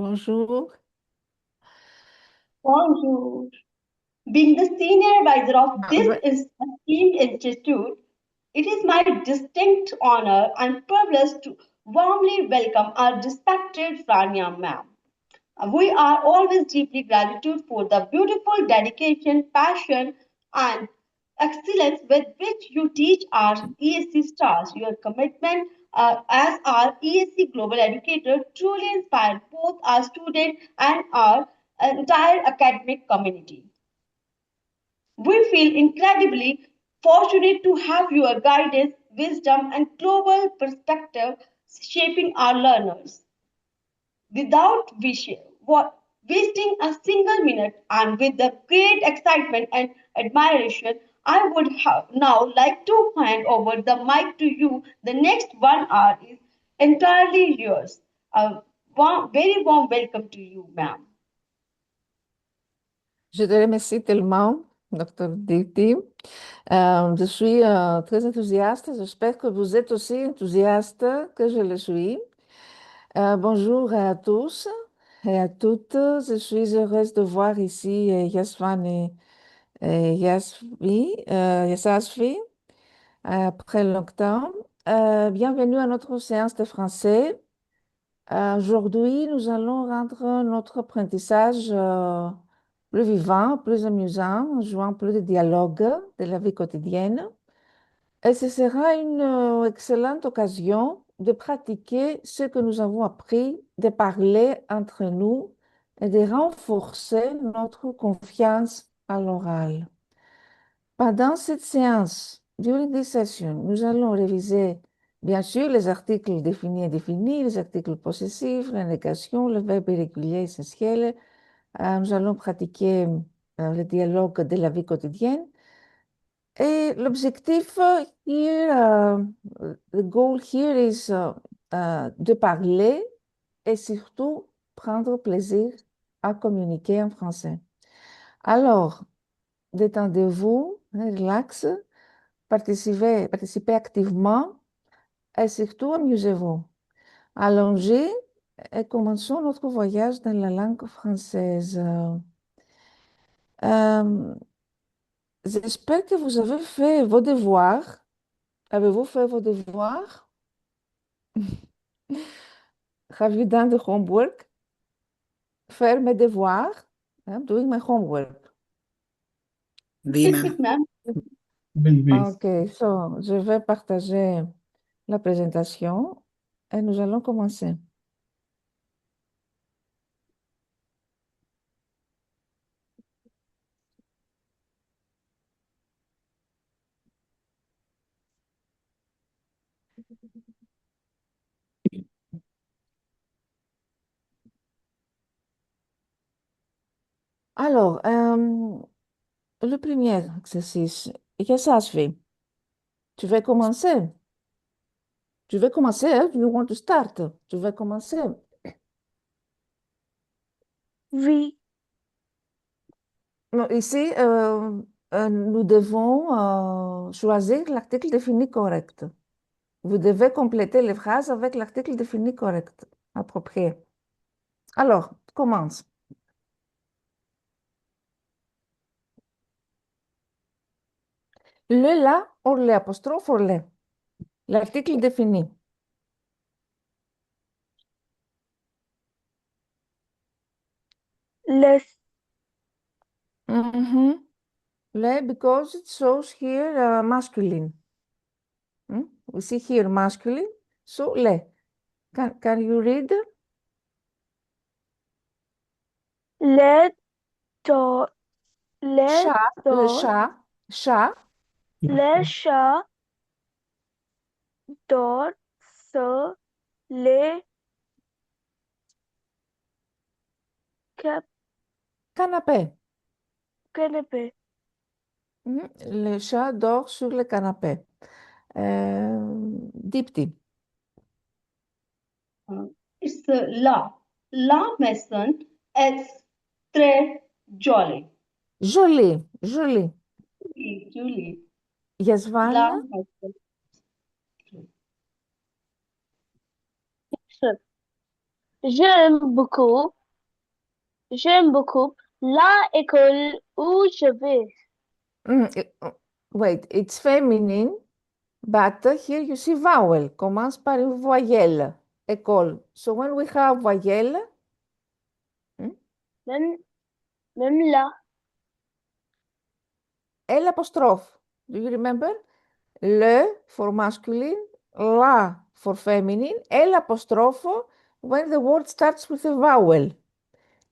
Bonjour. Bonjour. Being the senior advisor of Ah, this ouais. esteemed institute, it is my distinct honor and privilege to warmly welcome our respected Rania ma'am. We are always deeply gratitude for the beautiful dedication, passion, and excellence with which you teach our ESC stars. Your commitment as our ESC global educator truly inspired both our students and our entire academic community. We feel incredibly fortunate to have your guidance, wisdom, and global perspective shaping our learners. Without wasting a single minute and with the great excitement and admiration, I would have now like to hand over the mic to you. The next 1 hour is entirely yours. A very warm welcome to you, ma'am. Je te remercie tellement, Dr. Diti. Je suis très enthousiaste. J'espère que vous êtes aussi enthousiaste que je le suis. Bonjour à tous et à toutes. Je suis heureuse de voir ici Yasvan et Yasasvi après longtemps. Bienvenue à notre séance de français. Aujourd'hui, nous allons rendre notre apprentissage plus vivant, plus amusant, en jouant plus de dialogues de la vie quotidienne. Et ce sera une excellente occasion de pratiquer ce que nous avons appris, de parler entre nous et de renforcer notre confiance à l'oral. Pendant cette séance, during this session, nous allons réviser, bien sûr, les articles définis et indéfinis, les articles possessifs, la négation, le verbe irrégulier essentiel. Nous allons pratiquer le dialogue de la vie quotidienne. Et l'objectif here, the goal here is de parler et surtout prendre plaisir à communiquer en français. Alors, détendez-vous, relax. Participez activement et surtout amusez-vous. Allons-y et commençons notre voyage dans la langue française. Euh, J'espère que vous avez fait vos devoirs. Avez-vous fait vos devoirs? Have you done the homework? Faire mes devoirs. I'm doing my homework. Oui, Sit, ma'am. sit, ma'am. Ok, so je vais partager la présentation et nous allons commencer. Alors, le premier exercice, qu'est-ce que ça se fait? Tu veux commencer? Tu veux commencer? Hein? You want to start? Tu veux commencer? Oui, Non, ici, nous devons choisir l'article défini correct. Vous devez compléter les phrases avec l'article défini correct, approprié. Alors, commence. Le là, ou le apostrophe, ou le. L'article défini. les, Mhm. Le, because it shows here masculine. We see here masculine, so le. Can you read? les, do, les, Chat, le do, chat, chat, les chats dorment sur les canapé. canapés. Le chat dort sur le canapé. Dipti. It's La. La Mason. It's très jolly. Joli, joli. Julie. Yasvan, La Mason. J'aime beaucoup, j'aime beaucoup la école où je vais. Wait, it's feminine, but here you see vowel. Commence par une voyelle. École. So when we have voyelle, hmm, Même, même là, L apostrophe. Do you remember? Le for masculine, la for feminine, L apostrophe when the word starts with a vowel.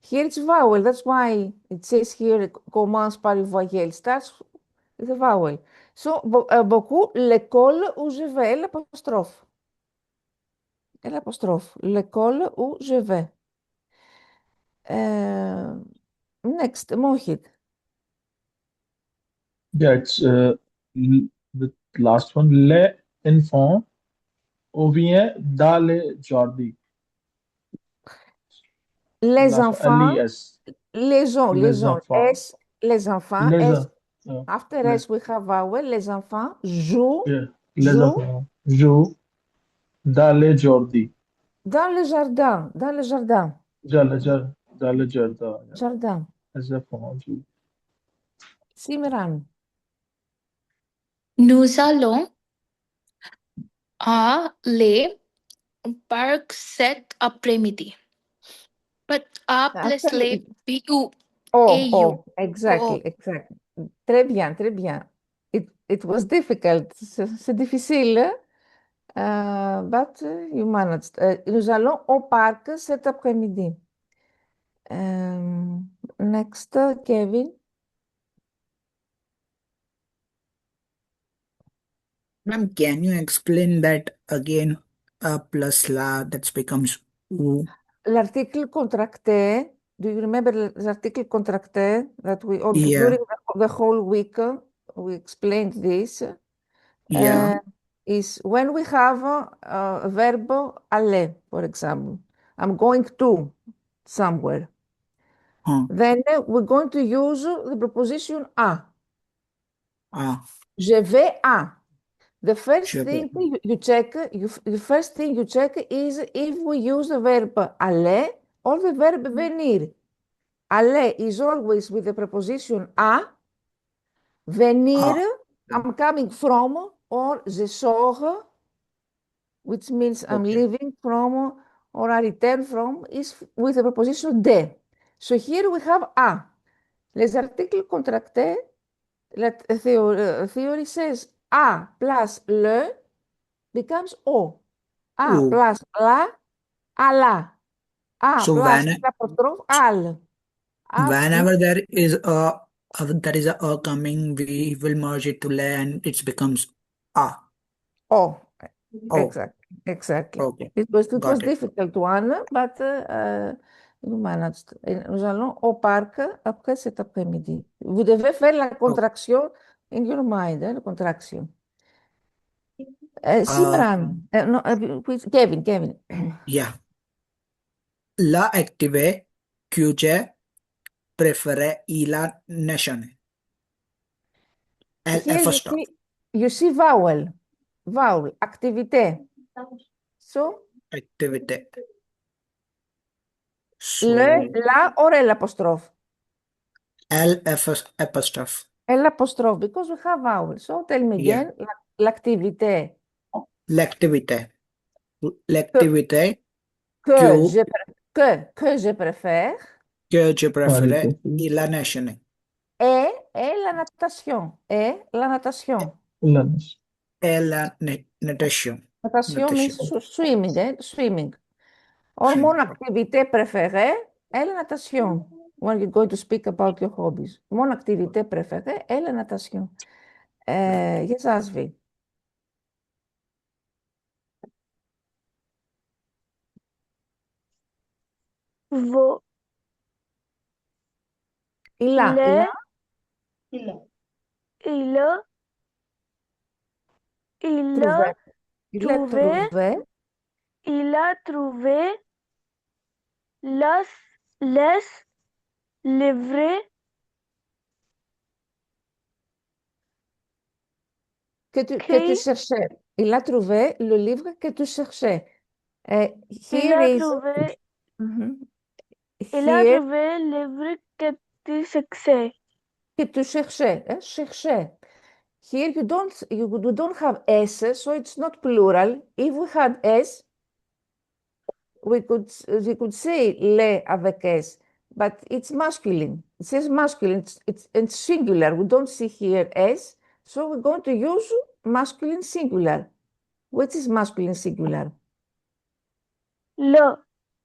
Here it's vowel, that's why it says here commence par une voyelle, starts with a vowel. So, beaucoup, l'école où je vais, L apostrophe. L apostrophe, l'école où je vais. Next, Mohit. Yeah, it's the last one. Les enfants ou bien dans les jardins. Les Last one, enfants, les. les Les gens, enfants. les enfants, Les, S, uh, after les, S we have vowel, les enfants jouent, yeah, les jouent enfants jouent dans les jardins. dans le jardin, dans le jardin, Dans le jardin. Yeah. jardin. Les enfants jouent. Simran, Nous allons à les parc cet après-midi. But A plus les actually, B-U, oh, A-U. oh, exactly, exactly. Très bien, très bien. It was difficult, c'est difficile, but you managed. Nous allons au parc cet après-midi. Next, Kevin. Ma'am, can you explain that again? Plus la, that becomes U. L'article contracté, do you remember l'article contracté that we, Yeah, during the whole week, we explained this, yeah, is when we have a verb aller, for example. I'm going to somewhere. huh, Then we're going to use the preposition à. ah, Je vais à. The first sure. thing you check, the first thing you check is if we use the verb aller or the verb venir. Aller is always with the preposition à. Venir, Ah, I'm coming from, or je sors, which means I'm okay. leaving from, or I return from, is with the preposition de. So here we have à. Les articles contractés, la theory says à plus le becomes o. A U. plus la, à la. A So plus l'apostrophe al. A plus whenever there is a coming, we will merge it to le and it becomes a. o. Oh, Exactly, exactly. okay, It was got it. difficult one, but we managed. Et nous allons au parc après cet après-midi. Vous devez faire la Oh, contraction in your mind, la contraction. uh, Simran, no, Kevin, Kevin. yeah. La active QJ prefere la nation. Here LF stop. you see vowel, activité. So, Activity. le, So la or l'apostrophe. LF apostrophe. L'apostrophe, because we have vowel. So, tell me Yeah. again, l'activité. L'activité. Que, L'activité que que, je, que je préfère que je Paris préfère préféré. la nation. est la natation. Est la natation. Lunch. Et la natation. Natation means Natation. swimming, swimming. Or Same. mon activité préférée est la natation. When you're going to speak about your hobbies. Mon activité préférée est la natation. Yes, Asvi. Vo, Il a, il a les, Il. il, il trouvé. a Il a trouvé, trouvé. il a trouvé las, les livres Que tu qui, cherchais. Il a trouvé le livre que tu cherchais. il Here a is trouvé Mhm. Il a Here, trouvé le livre que tu cherchais. que tu cherchais, cherchais. Here you don't have S, so it's not plural. If we had S, we could say le avec S, but it's masculine. It says masculine. It's singular. We don't see here S, so we're going to use masculine singular. What is masculine singular? Le.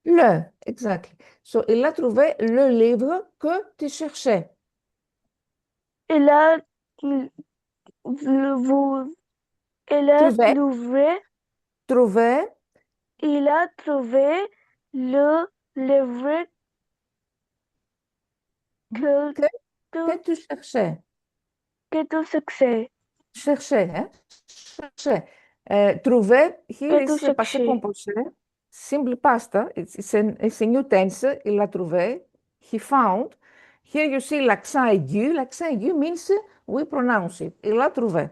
Le, exactly. So, il a trouvé le livre que tu cherchais. Il a, vous, il a Trouvé, trouvé, trouvé, il a trouvé le livre que que, tu, que tu cherchais. que tu cherchais. Cherchais, hein? Cherchais. Trouver, here Que tu is passé cherchais. composé. Simple past. It's a new tense. Il a trouvé. He found. Here you see l'accent aigu. L'accent aigu means we pronounce it. Il a trouvé.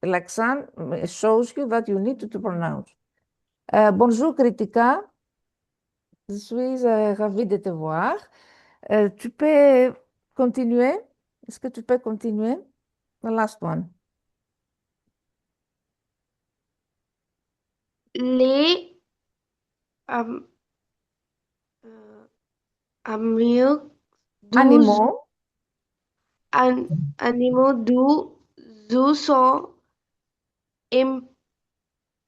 L'accent shows you that you need to pronounce. Bonjour, Kritika. Je suis ravie de te voir. Tu peux continuer? Est-ce que tu peux continuer? The last one. Les animaux douze Animaux. animaux douze sont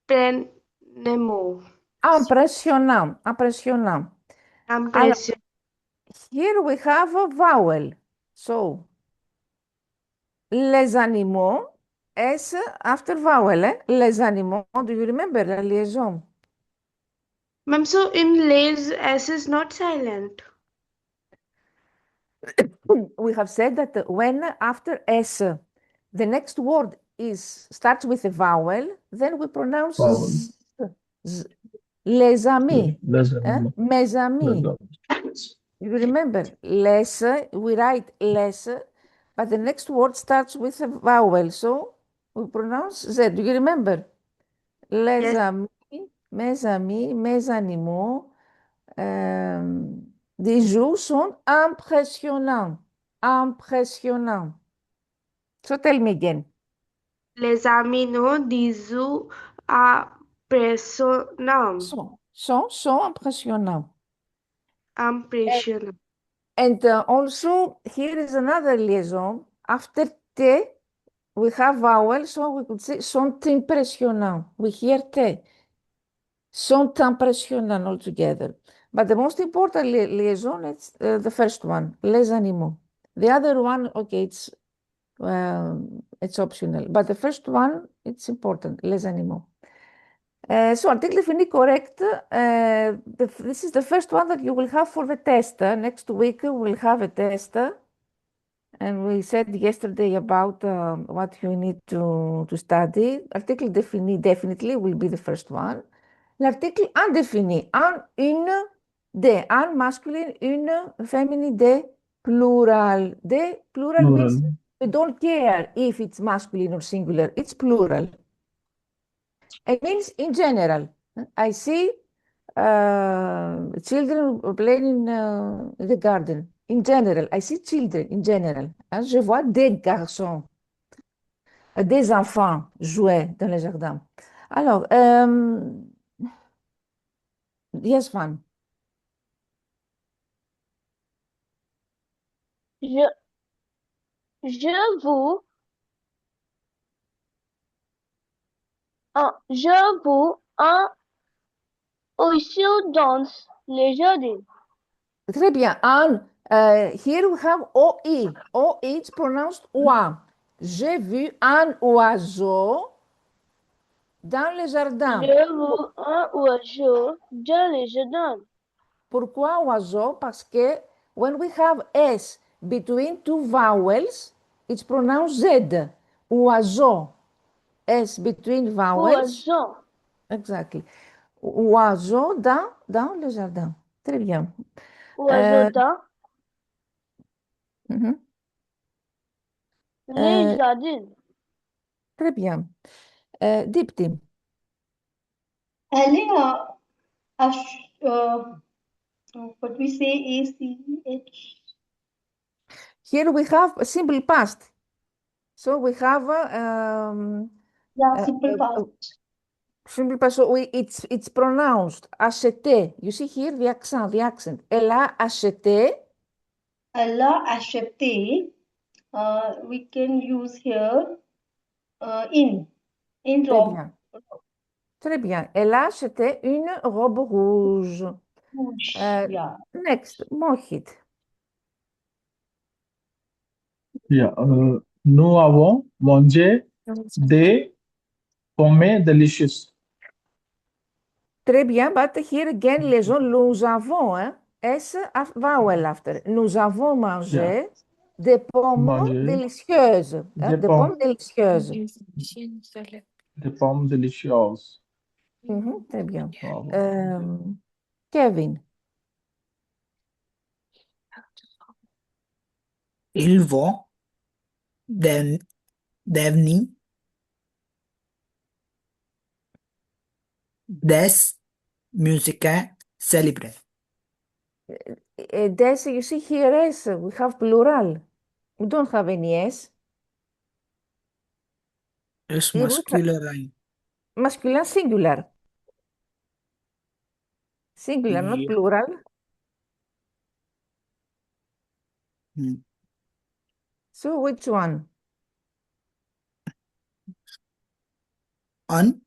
impressionnants. Impressionnant. Impressionnant. Alors, Impressionnants. here we have a vowel. So, les animaux, S after vowel. Les animaux, do you remember la liaison? Ma'am, so in les, S is not silent. We have said that when after S, the next word starts with a vowel, then we pronounce Vowel. z. Les amis, Les hein? animaux. Mes Les amis. animaux. You remember, les, we write les, but the next word starts with a vowel, so we pronounce Z. Do you remember? Les Yes, amis, mes animaux, des jours sont impressionnants. Impressionnants. So tell me again. les aminos disent impressionnant. Sont impressionnants. Impressionnant. And also, here is another liaison. After T, we have vowels, so we could say sont impressionnants. We hear T. Sont impressionnants altogether. But the most important liaison is the first one, les animaux. The other one, okay, it's optional. But the first one, it's important, les animaux. So article défini correct. This is the first one that you will have for the test. Next week we'll have a test. And we said yesterday about what you need to study. Article défini definitely will be the first one. L'article indéfini, un, une, des, un masculine, une feminine, des, plural. Des, plural means Plural. we don't care if it's masculine or singular, it's plural. It means in general. I see children playing in the garden. In general, I see children in general. Je vois des garçons, des enfants jouer dans le jardin. Alors, yes, fun. Je, je vous, je vous un aussi danse les jardins. Très bien. And here we have OE. OE, it's pronounced OA. J'ai vu un oiseau dans le jardin. Je vous un oiseau dans les jardins. Pourquoi oiseau? Parce que when we have S between two vowels, it's pronounced Z. Oiseau. S between vowels. Oiseau. Exactly. Oiseau dans le jardin. Très bien. Oiseau dans Mhm. les jardins. Très bien. Dipti. Elle est, But we say ACH. Here we have a simple past. So we have Yeah, simple past. simple past. So it's pronounced acheté. You see here the accent, the accent. Elle a acheté. Elle a acheté. We can use here in Très robe. bien. Très bien. Elle a acheté une robe rouge. Rouge. Yeah. Next, Mohit. Yeah. Nous avons mangé des pommes délicieuses. Très bien, but here again, les gens, nous avons, hein, S vowel after. Nous avons mangé Yeah. des pommes Mangé délicieuses. Hein, des des pommes, pommes délicieuses. des pommes délicieuses. Très bien. Bravo. Kevin. Ils vont devenir des musiciens célèbres. Des, you see here S, we have plural. We don't have any S. Es Here we have masculin. masculine singular. Singular, not Yeah. plural. Hmm. So which one? Un,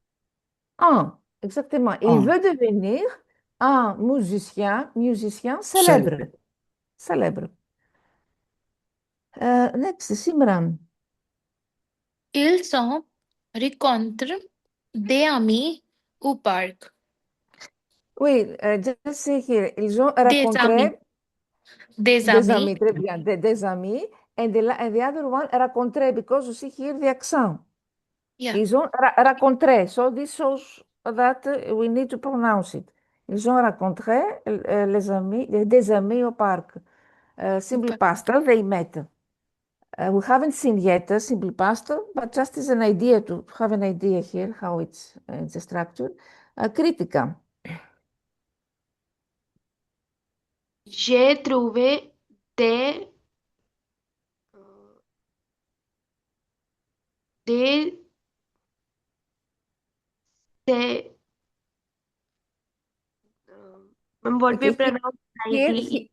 Exactement. Il un. veut devenir un musicien célèbre. Célèbre. Célèbre. Next, Simran. Ils sont rencontrent des amis au parc. Oui, just say here. Ils ont Des amis. rencontré Des des amis. amis, très bien, des amis. And the other one, rencontré, because you see here the accent. Yeah. Ils ont rencontré. So this shows that we need to pronounce it. Ils ont rencontré les amis, des amis au parc. Simple past, they met. We haven't seen yet simple past, but just as an idea to have an idea here how it's the structure. Critica. J'ai trouvé des what we Okay, pronounce here, slightly.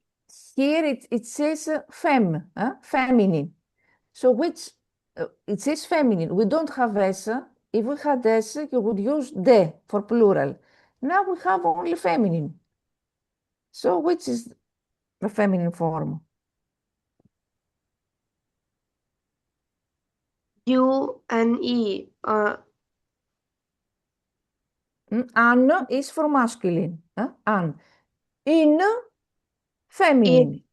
here it says femme, feminine. So which, it says feminine. We don't have S. If we had S, you would use de for plural. Now we have only feminine. So which is the feminine form? U-N-E. An is for masculine. An. Une, feminine.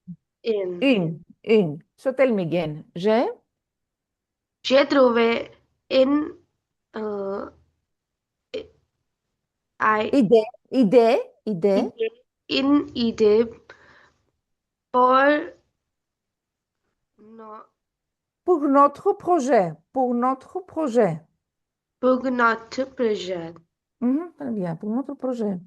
Une. So tell me again. J'ai trouvé in Idée. in idée pour no, Pour notre projet. Pour notre projet. pour notre projet. Très bien, pour notre projet.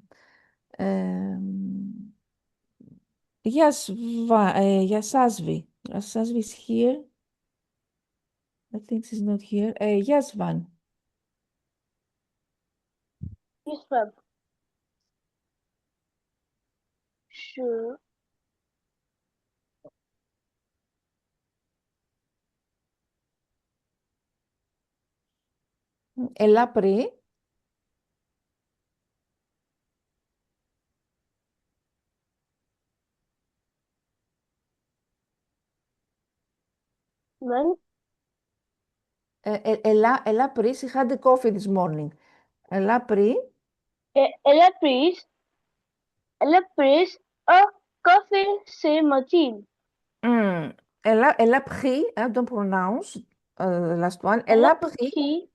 Yes, Yasasvi. Yasasvi is here. I think she's not here. Yes, Van. Yes, ma'am. Sure. Elle a pris. Ma'am. Elle a pris. She had the coffee this morning. Elle a pris. Elle a pris a coffee c'est machine. Elle a pris. Don't pronounce. The last one. Elle a pris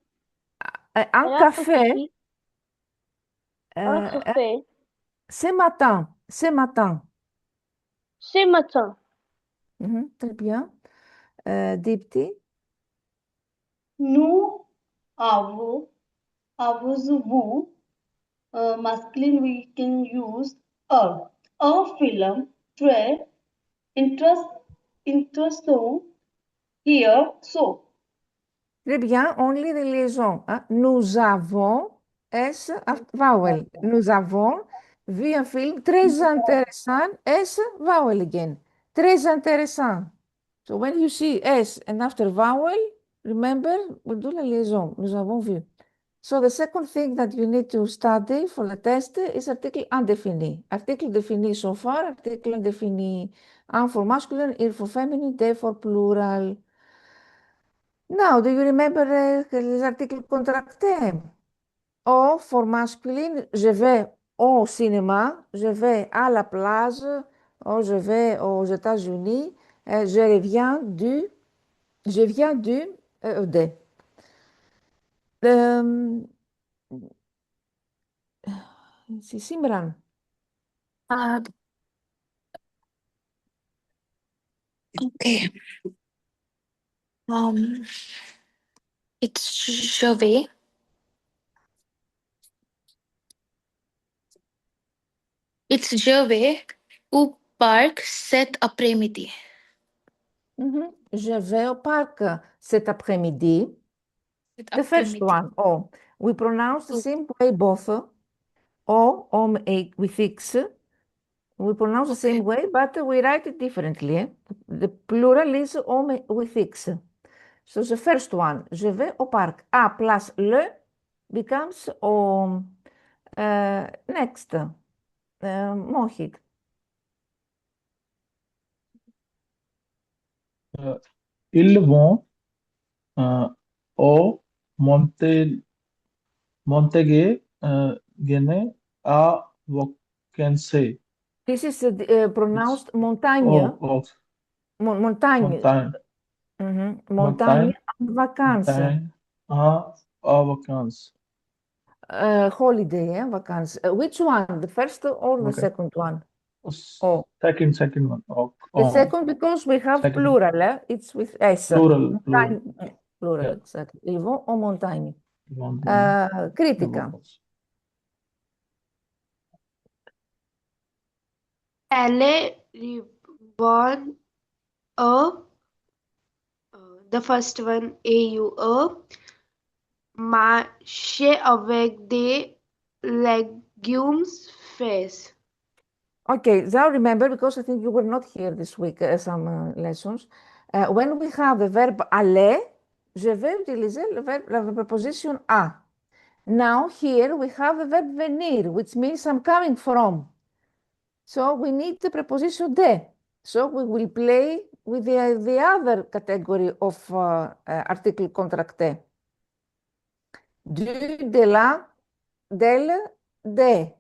un café. Un café. Ce matin. Ce matin. Ce matin. Très bien. Dipti. Nous avons, vous, masculine we can use a. un film très intéressant here, so. Très bien, only the liaison. Hein. Nous avons S vowel. Nous avons vu un film très intéressant. S vowel again. Très intéressant. So when you see S and after vowel, remember, we do la liaison. Nous avons vu. So the second thing that you need to study for the test is article indéfini. Article défini so far, article indéfini. Un for masculine, il for feminine, they for plural. Now, do you remember les articles contractés? O for masculine, je vais au cinéma, je vais à la plage, ou je vais aux États-Unis, je viens du, de. Euh, c'est Simran. Uh, okay. Um, it's je vais. It's je vais au parc cet après-midi. Je vais au parc cet après-midi. Cet The first après-midi. one, O. We pronounce the Oh, same way both. O, om, with X. We pronounce the okay. same way, but we write it differently. Eh? The plural is om with X. So the first one, je vais au parc. A plus le becomes o. Next, Mohit. Ils vont au Montague Guinée à vacances. This is It's pronounced montagne. of Montagne. montagne, Montagne montagne, en vacances. montagne à vacances. Holiday, vacances. Which one? The first or the Okay. second one? Oh, Second one. the second because we have Second plural. It's with S. plural. Montagne, plural, Yeah. exactly. Ils vont en montagne. Montagne à Critica. vacances. Elle reborn a the first one AUA marcher avec des legumes frais. Okay, now remember, because I think you were not here this week, some lessons. When we have the verb aller, je vais utiliser la preposition a. Now here we have the verb venir, which means I'm coming from. So we need the preposition de. So we will play with the other category of article contracté. Du, de la, del, de.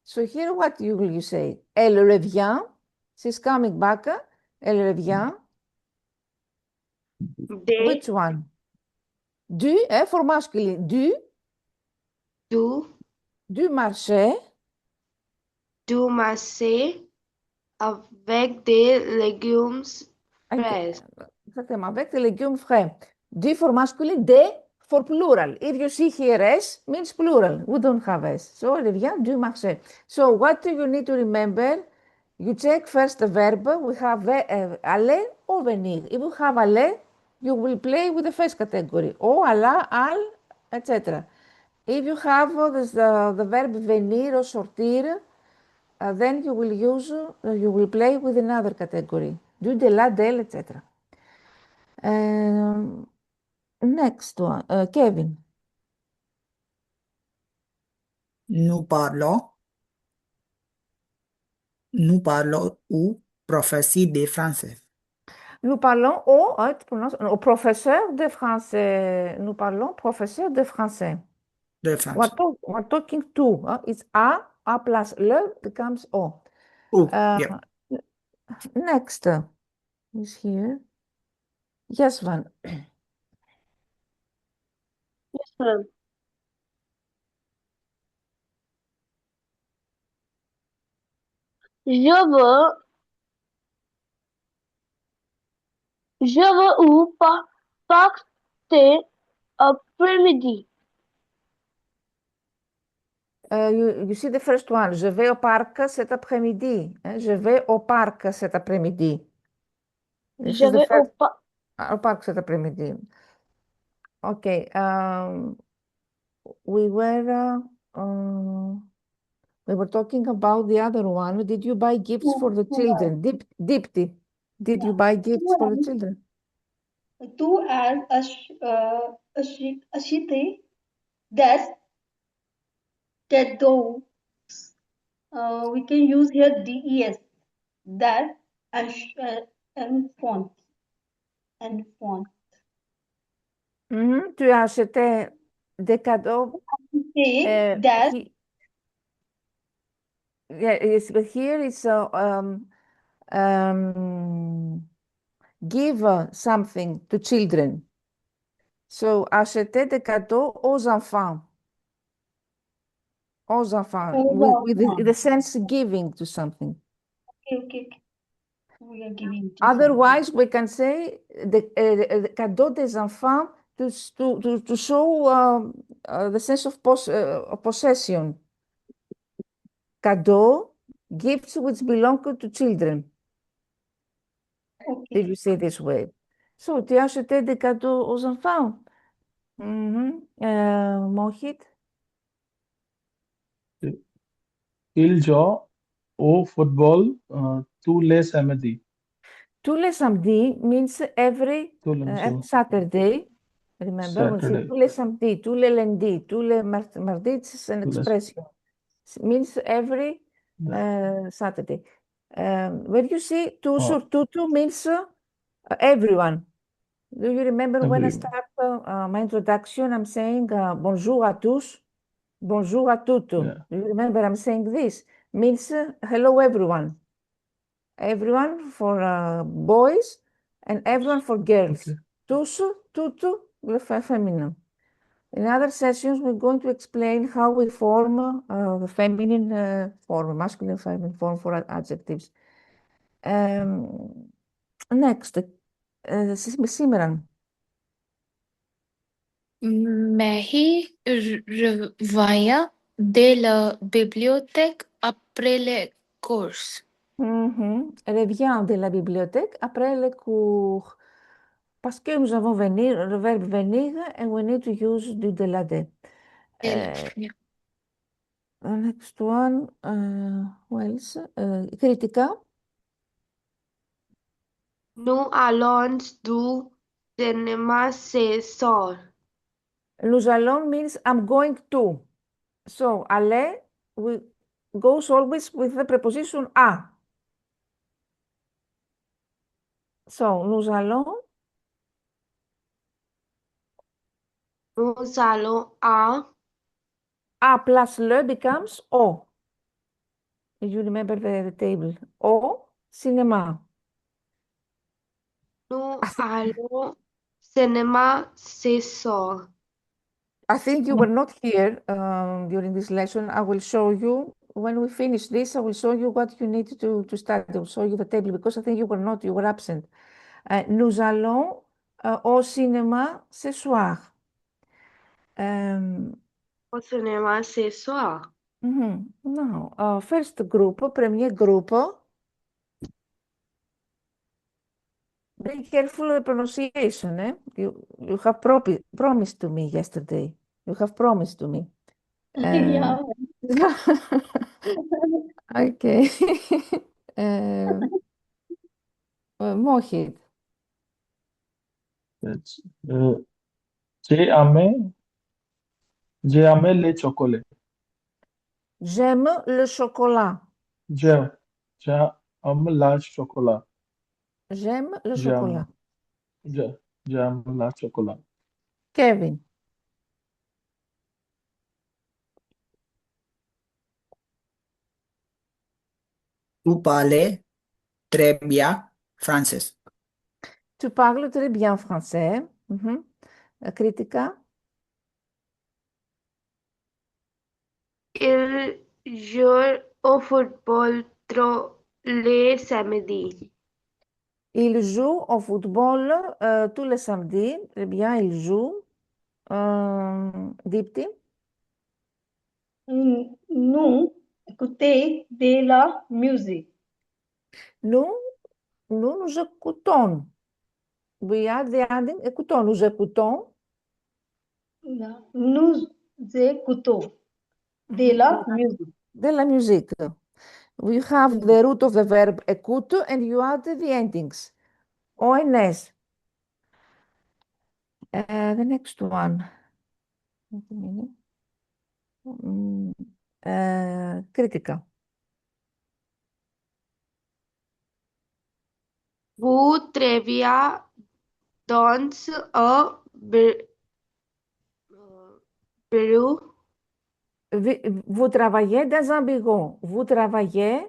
So here what will you say? Elle revient. She's coming back. Elle revient. They Which one? Du, for masculine. do Marché. marcher avec des légumes frais. Exactement, avec the legume frais. Du for masculine, de for plural. If you see here S, means plural. We don't have S. So elle revient du marché. So what do you need to remember? You check first the verb. We have aller or venir. If you have aller, you will play with the first category. O, alla, al, etc. If you have the verb venir or sortir, then you will play with another category. Du, de la, del, etc. Next one, Kevin. Nous parlons, nous parlons ou prophétie de français. Nous parlons au professeur de français. Nous parlons professeur de français. De français. We're talking to. It's A plus le becomes O. Oh, yeah. Next is here. Yes, one. Je veux ou partir après-midi. you see the first one. Je vais au parc cet après-midi. Hein, je vais au parc cet après-midi. This Je is the vais au first. pa- Au parc cet après-midi. Okay. We were we were talking about the other one. Did you buy gifts for the children? Dipti. Did you Yeah. buy gifts for the children? Tu as Ashite, that's cadeau. We can use here DES, that and font. And font. Tu as acheté des cadeaux. Say that. Yeah, yes, but here it's give something to children. So, acheter des cadeaux aux enfants. Aux enfants, with the sense giving to something. Okay. We are giving to Otherwise, we can say the cadeau des enfants to show the sense of possession. Cadeau, gifts which belong to children. Okay. If you say this way. So, tu as acheté des cadeaux aux enfants. Mohit? Il joue au football tous les samedis. Tous les samedis means every Saturday. Remember, we say Saturday. tous les samedis, tous les lundis, tous les mardis, it's an expression. It means every Saturday. When you see toujours, tutu means everyone. Do you remember when I start my introduction, I'm saying bonjour à tous, bonjour à toutes. Yeah. Do you remember I'm saying this? Means hello everyone. Everyone for boys and everyone for girls. Okay. Tous, tutu, feminine. In other sessions, we're going to explain how we form the feminine form, masculine feminine form for adjectives. Next, Simran. मैं ही reviens de la bibliothèque après les courses. Reviens de la bibliothèque après les cours. Parce que nous avons venir, le verbe venir, and we need to use du de la de. Yeah. Next one, what else? Critica. Nous allons du cinéma ce soir. Nous allons means I'm going to. So, aller goes always with the preposition a. So, nous allons. Nous allons à. A plus le becomes O. If you remember the table. O, cinéma. Nous allons cinéma ce soir. I think you were not here during this lesson. I will show you, when we finish this, I will show you what you need to study. I will show you the table because I think you were not, you were absent. Nous allons au cinéma ce soir. Au cinéma ce soir. No, first group, premier grupo. Be careful of the pronunciation, eh? You have promised to me yesterday. You have promised to me. Yeah. Okay. Mohit. J'ai aimé les chocolats. J'aime le chocolat. J'aime la chocolat. J'aime le chocolat. J'aime la chocolat. Kevin. Tu parles très bien français. Tu parles très bien français. Critica. Il joue au football les samedis. Il joue au football tous les samedis. Très bien, il joue. Dipti. Nous écoutez de la musique. Nous, nous écoutons. We are the adding écoutons. Nous écoutons Nous écoutons de la musique. de la musique. We have the root of the verb écoute and you add the endings. ONS. The next one. Wait a minute. Critical. Vous travaillez dans un bureau. Vous travaillez dans un bureau. Vous travaillez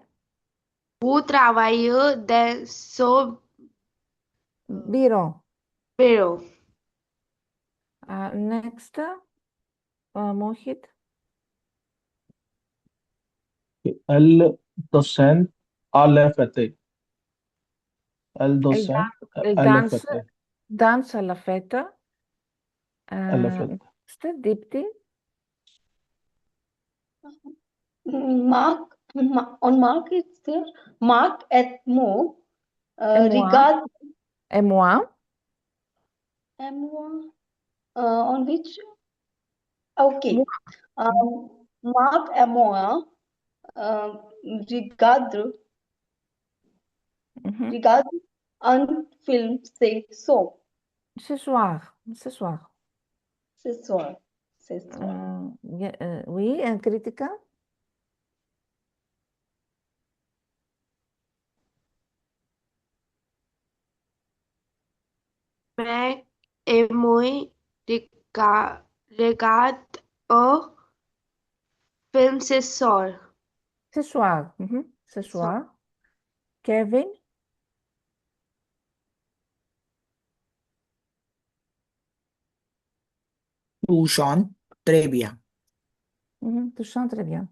Vous travaillez dans ce bureau. bureau. Next. Mohit. ال docent على فتاة. ال docent Elle على danse, فتاة. danse à la fête. على فتاة. Next, Dipti. Marc, on Marc it's there. Marc et moi Et moi. regarde. Et moi. Et moi. On which? Okay. Moi. Marc et moi regarde Mhm. un film Ce soir. Ce soir. ce soir. Ce soir. Oui, un critica. Mais et moi regarde un film ce soir. Ce soir. Ce soir. Kevin. Tu chante très bien. Tu chantes très bien.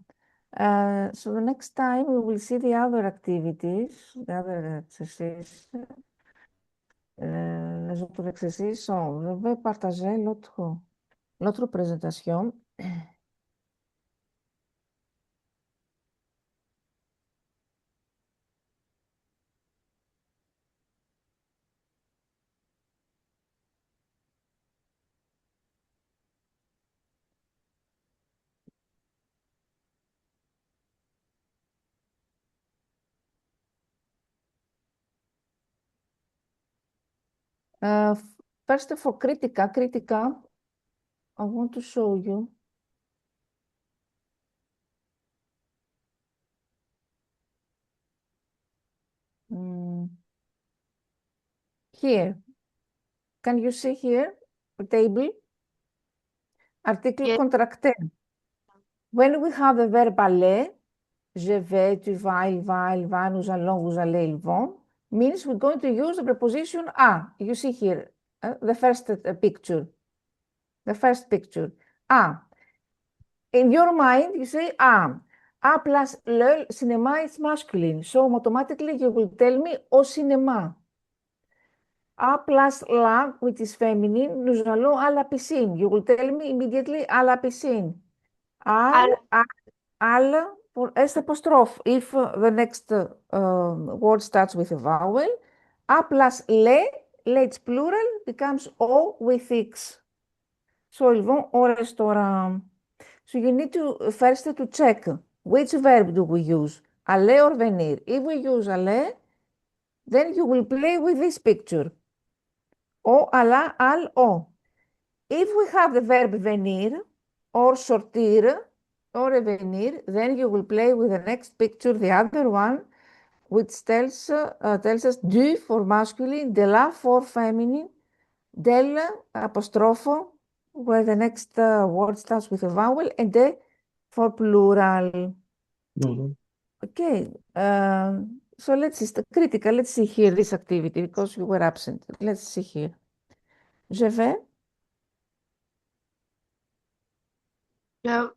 So the next time we will see the other activities, the other exercises. Les autres exercices sont, je vais partager l'autre présentation. First for Critica, I want to show you. Here, can you see here, the table? Article Yes. contracté. When we have the verb aller, je vais, tu vas, il va, elle va, nous allons, vous allez, ils vont, means we're going to use the preposition a. You see here, the first picture. The first picture. A. In your mind, you say a. A plus le cinéma is masculine. So automatically you will tell me au cinéma. A plus la, which is feminine, nous allons à la piscine. You will tell me immediately à la piscine. Al for S apostrophe. If the next word starts with a vowel, a plus le it's plural, becomes o with x. So ils vont au restaurant. So you need to first to check which verb do we use, aller or venir. If we use aller, then you will play with this picture. O, alla, al, o. If we have the verb venir or sortir or revenir, then you will play with the next picture, the other one, which tells us du for masculine, de la for feminine, del apostrofo, where the next word starts with a vowel, and de for plural. Okay, so let's see, critical, let's see here this activity because you were absent. Let's see here. Je vais. Je,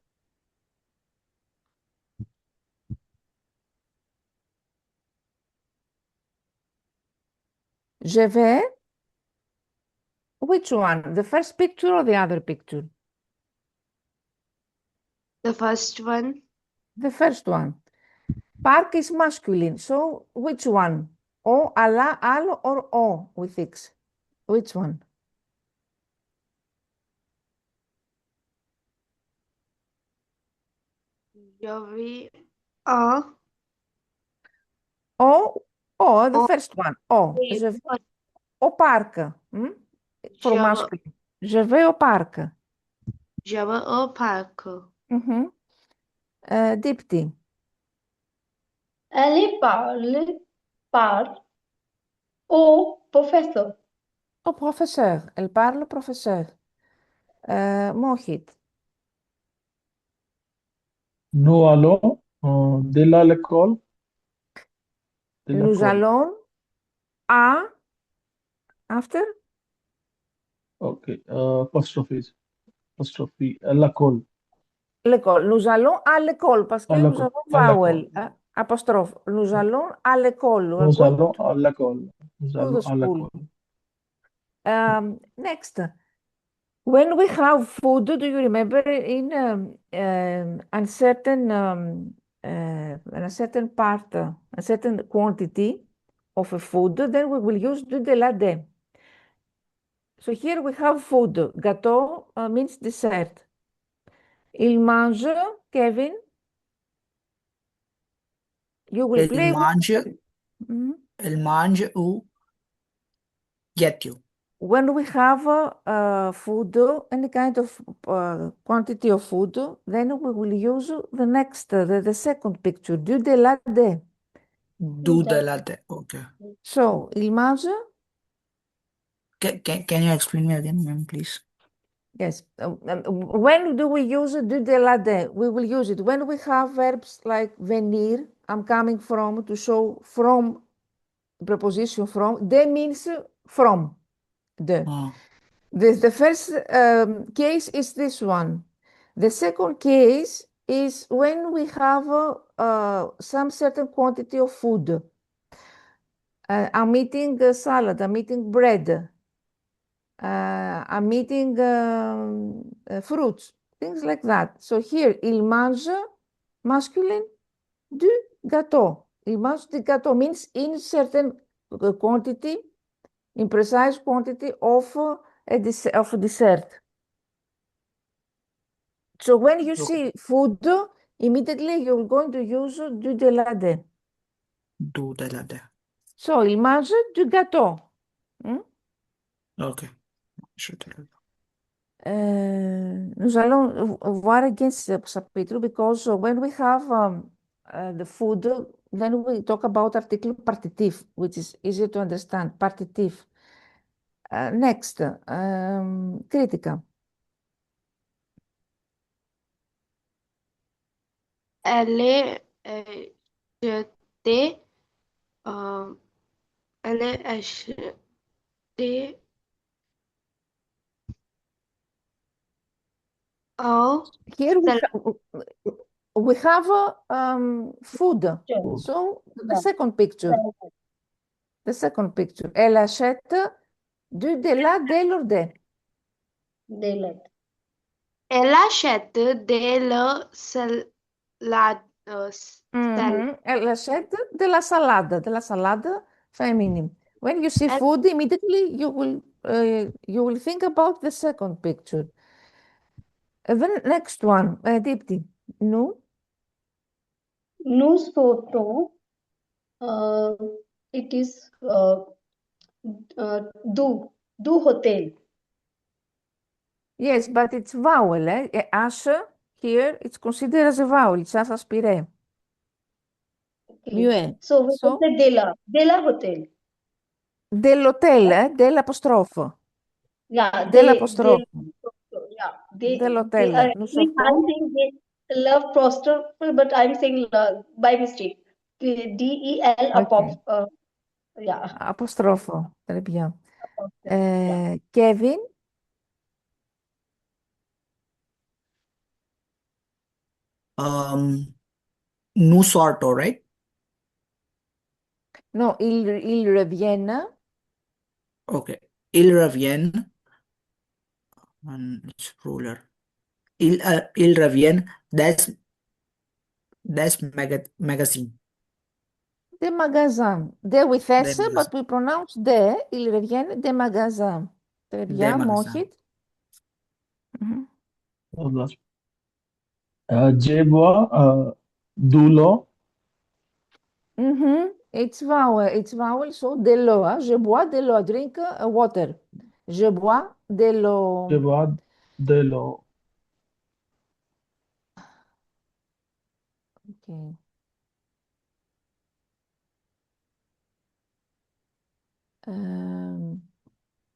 Je vais. Which one? The first picture or the other picture? the first one. The first one. Park is masculine. So which one? O, ala, al, or o with X? Which one? Javi a O, the o first one. O. Je vais au parc. For Java masculine. Je vais au parc. Java o park. Mhm. Dipti. Elle parle par au professeur. Au professeur. Elle parle au professeur. Mohit. Nous allons de l'école. De Nous l'école. allons à, after, Ok. Apostrophe. Apostrophe. L'école. l'école. Nous allons à l'école parce À que nous l'école. avons À l'école. vowel, apostrophe. Nous allons à l'école. We're Nous going allons à l'école. Nous to the allons à school. l'école. Next. When we have food, do you remember in a certain part, a certain quantity of a food, then we will use du de la de. So here we have food. Gâteau means dessert. Il mange, Kevin. You will Il play with. mange, Mhm. il mange ou get you. When we have food, any kind of quantity of food, then we will use the next, the second picture, du de la de. Do the latte. Okay. So, il mange, Can you explain me again, ma'am, please? yes. When do we use du de la de? We will use it when we have verbs like venir, I'm coming from, to show from, preposition from. De means from, de. Oh, The first case is this one. The second case is when we have some certain quantity of food. I'm eating salad, I'm eating bread, I'm eating fruits, things like that. So here, il mange, masculine, du gâteau. Il mange du gâteau means in certain quantity, in precise quantity of of dessert. So when you okay. see food, immediately you're going to use du de la de. Do the latte. So il mange du gâteau. Hmm? Okay. Should tell you. Nous allons voir again ce chapitre because when we have the food, then we talk about article partitif, which is easy to understand. Partitif. Next, critica. Elle est jetée. Elle est achetée au Here salon. we have food. Food. So the Yeah. second picture. The second picture. Elle achète du de la de l'ordre. Daylight. Elle achète de la salade. Elle achète de la salade feminine. When you see And- food, immediately you will think about the second picture. The next one, Dipti. Nous, Nous sautons. It is do hotel. yes, but it's vowel. H here, it's considered as a vowel. It's as aspiré. Okay. Muet. So we So, can say Dela hotel. dell'hotel, dell'apostrofo. Yeah, Dell'apostrofo. yeah, Dell'hotel. Nous actually I'm sautons. saying they love apostrophe, but I'm saying love by mistake. DEL Ok. yeah, Apostrofo. Très bien. apostrophe, yeah. Kevin. Nous sorto, right? No, ils reviennent. Okay. Il revient. And it's ruler. Il revient. Des magazine. Des magasins. Des with Des S, magasins. but we pronounce des. Ils reviennent des magasins. Très Des bien, magasins. Mohit. Mhm. Last. Je bois de l'eau. Mhm. It's vowel, so de l'eau. Hein. Je bois de l'eau. Drink water. Je bois de Je l'eau. bois de l'eau. Okay.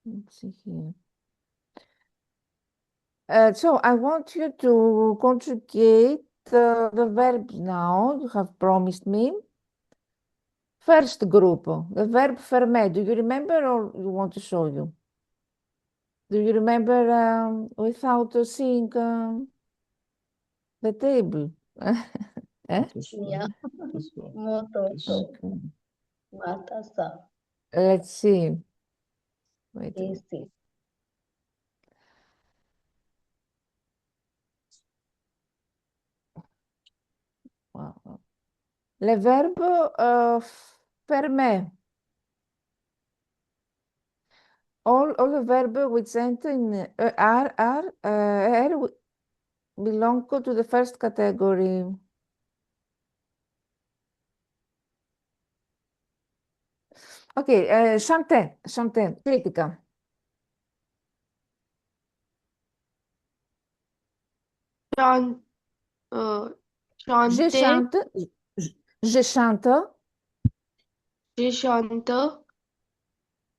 Let's see here. So I want you to conjugate the verbs now. You have promised me. First group, the verb fermer. Do you remember or you want to show you? Do you remember without seeing the table? Eh? This Yeah. one. This one. This. Mototo. Okay. Matasa. Let's see. Wait a minute. AC. Wow. Le verbe fermer. All the verb which end in r belong to the first category. Okay, chanter, critica. Chan- Je chanter, chante, je chante, je chante,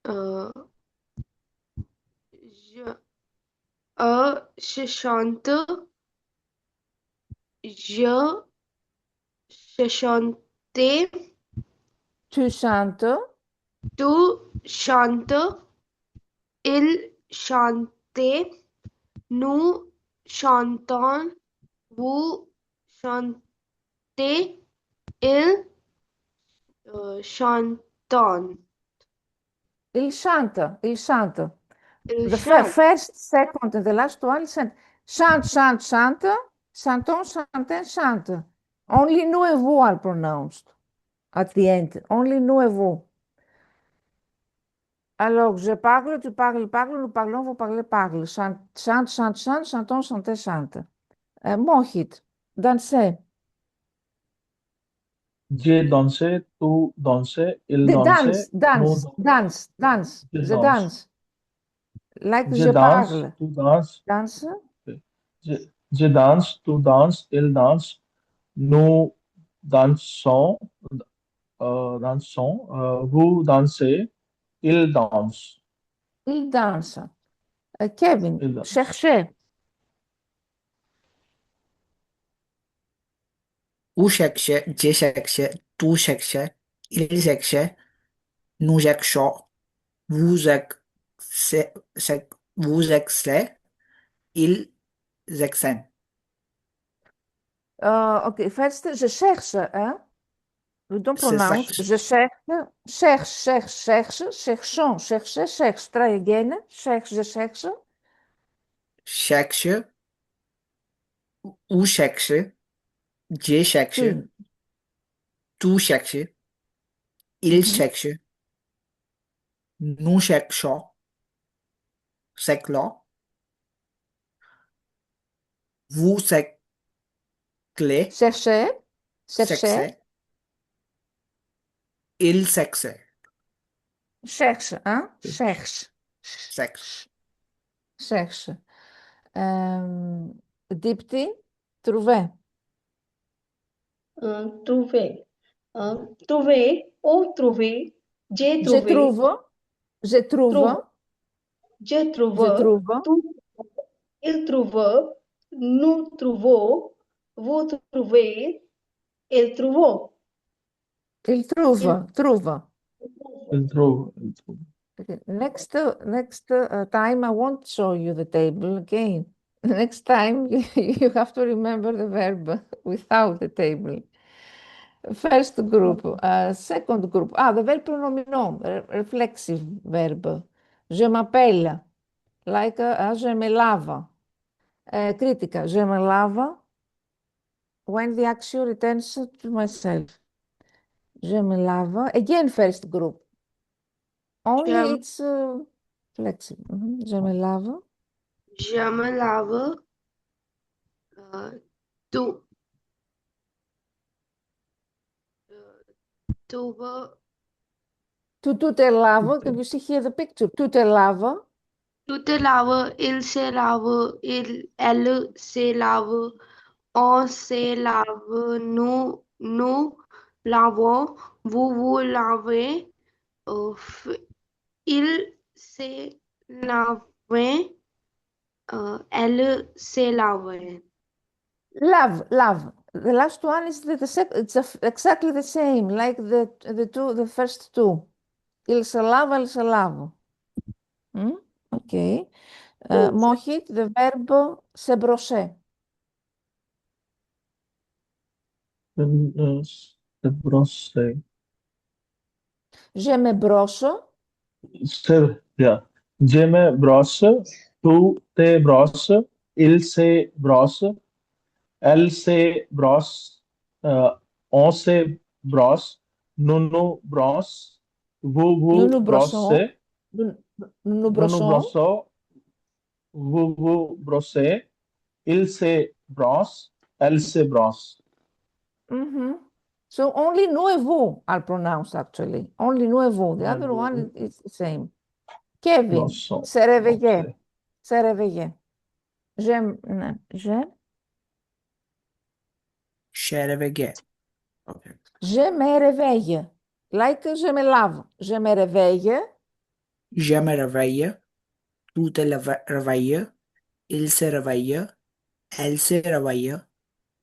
euh, je, je chante, je, je chantais, tu chantes, tu chantes, il chantait, nous chantons, vous chantez, ils chantent. il chante. Il The chante. first, second, and the last one chante. Chante, chante, chante, chanton, chantin, chante. Only nous et vous are pronounced at the end. Only nous et vous. Alors, je parle, tu parles, parle, nous parlons, vous parlez, parle. Chante, chante, chante, chante, chantons, chantez, chante. Mohit, dansez. Je dansais, tu dansais, il The dansait, dance, dance, nous dance, dance, je the danse. dance. Like Je je danse, parle. tu danses. Dance. Je, je danse, tu danses, il danse, nous dansons, vous dansez, il danse. Il danse. Kevin, Il danse. cherchez. Où cherchait, je cherchais, tu cherchais, il cherchait, nous cherchons, vous cherchez, vous cherchez, ils cherchent. Ok, first, je cherche. Hein? We don't C'est ça. pronounce. Je cherche. Cherche, cherche, cherche. Cherchons, cherchez, cherche. Try again. Cherche, je cherche. Cherche, où cherche, je cherche, Tu. tu cherches, il Mhm. cherche, nous cherchons, c'est là, vous cherchez, Cherchez. Cherchez. cherchez, il cherche, Cherche. Hein? Cherche. cherche. Cherche. Dipti. Trouver. Trouver. Trouver ou trouver. J'ai Je trouvé. trouve. Je Trouve. trouve. Je Je trouve. trouve. Tu, il trouve. Nous trouvons. Vous trouvez. Il trouve. Il Il trouve. Trouve. Il trouve, il trouve. Okay. Next time, I won't show you the table again. Next time, you have to remember the verb without the table. First group, second group. Ah, the verb pronominal, reflexive verb. Je m'appelle, like je me lave. Critica, je me lave. when the action returns to myself. Je me lave. Again, first group. Only Je, it's flexible. Je me lave. je me lave. Tu, tu veux, Tu te lave. Can you see here the picture? Tu te lave. tu te laves, il se lave, elle se lave, on se lave, nous lavons, vous vous lavez, il se lave, elle se lave. Love. The last one is exactly the same, like the first two. Il se lave, elle se lave. Okay. Mohit, the verb se brosser. Se brosse. Je me brosse. Yeah. Je me brosse, tu te brosses, il se brosse, elle se brosse, on se brosse, nous nous brosse, vous Nous vous nous brossons. brossez, Nous nous nous nous brossons. brossons, vous vous brossez, il se brosse, elle se brosse. So only nous et vous are pronounced actually. Only nous et vous. The Ouais, other one vous is the same. Kevin, brossons, se réveillait. brossez. Se réveillait. Je Şereveге. Okay. Je me réveille. Like je me lave. Je me réveille. Je me réveille. Tu te réveilles. Il se réveille. Elle se réveille.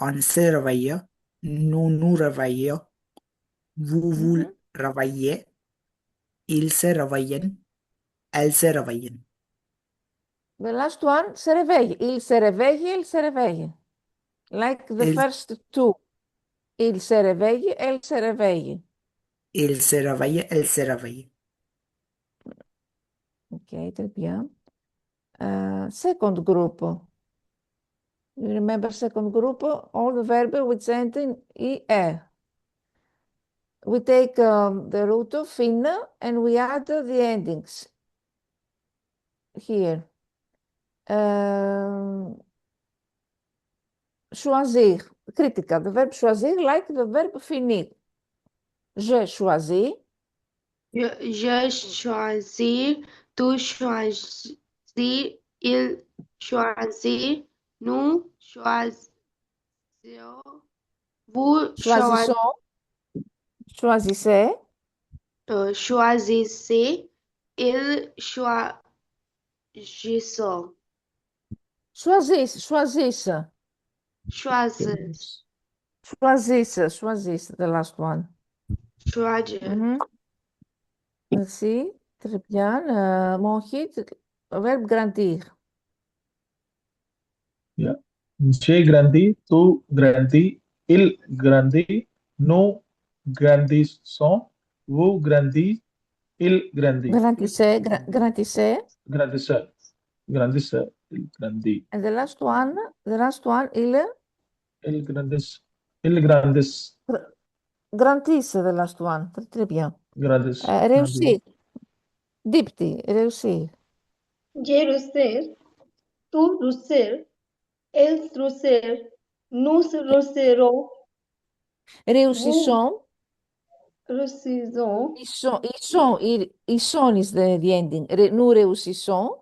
On se réveille. Nous nous réveillons. Vous vous réveillez. Ils se réveillent. Elles se réveillent. The last one, se réveille. Il se réveille, il se réveille. Like the Il, first two. Il se réveille, elle se réveille. il se réveille. Elles se réveillent. Ok, très bien. Second group. You remember second group? All the verbs with end in -er. We take the root of fin and we add the endings here. Choisir, critical. The verb choisir like the verb finir. Je choisis. Je choisis, tu choisis, il choisit, nous choisissons, vous Choisissons. Choisissez. choisissez, ils choisissent. Choisissent, choisissent. Choisissent. Choisissent, the last one. Choisissent. Merci, très bien. Mohit, verbe grandir. Yeah. J'ai grandi, tu grandis, il grandit, nous grandissons, vous grandissez, il grandit. Grandissez. Grandisseur, grandisseur, il grandit. And the last one, Il grandit, il grandit, grandissent, the last one. Très, très bien. grandit, Réussir. Dipti, réussir. J'ai rousser, tu rousser, elles rousser, nous rousserons, vous Réussissons. réussissons, Ils sont is the ending. Nous réussissons.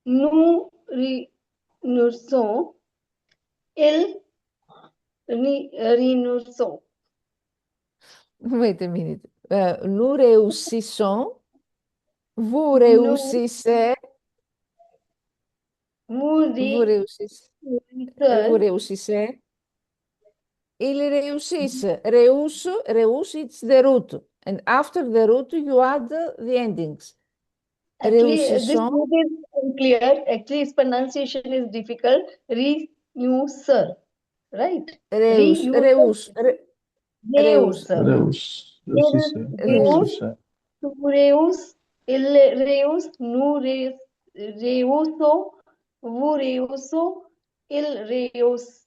nous réunissons, elles réunissons, Wait a minute. Nous réussissons. Vous nous réussissez. vous Vous réussissez. Vous réunissons, réussissez. Ils réussissent. Réussissent, it's the root. And after the root, you add the endings. actually this Réussissons. word is unclear, actually its pronunciation is difficult, reunisseur, right? Reunisseur, Reus. réunisseur. Reus, Il Reus. réus, tu réus, il réus, nous réussons, vous réussons, il réus.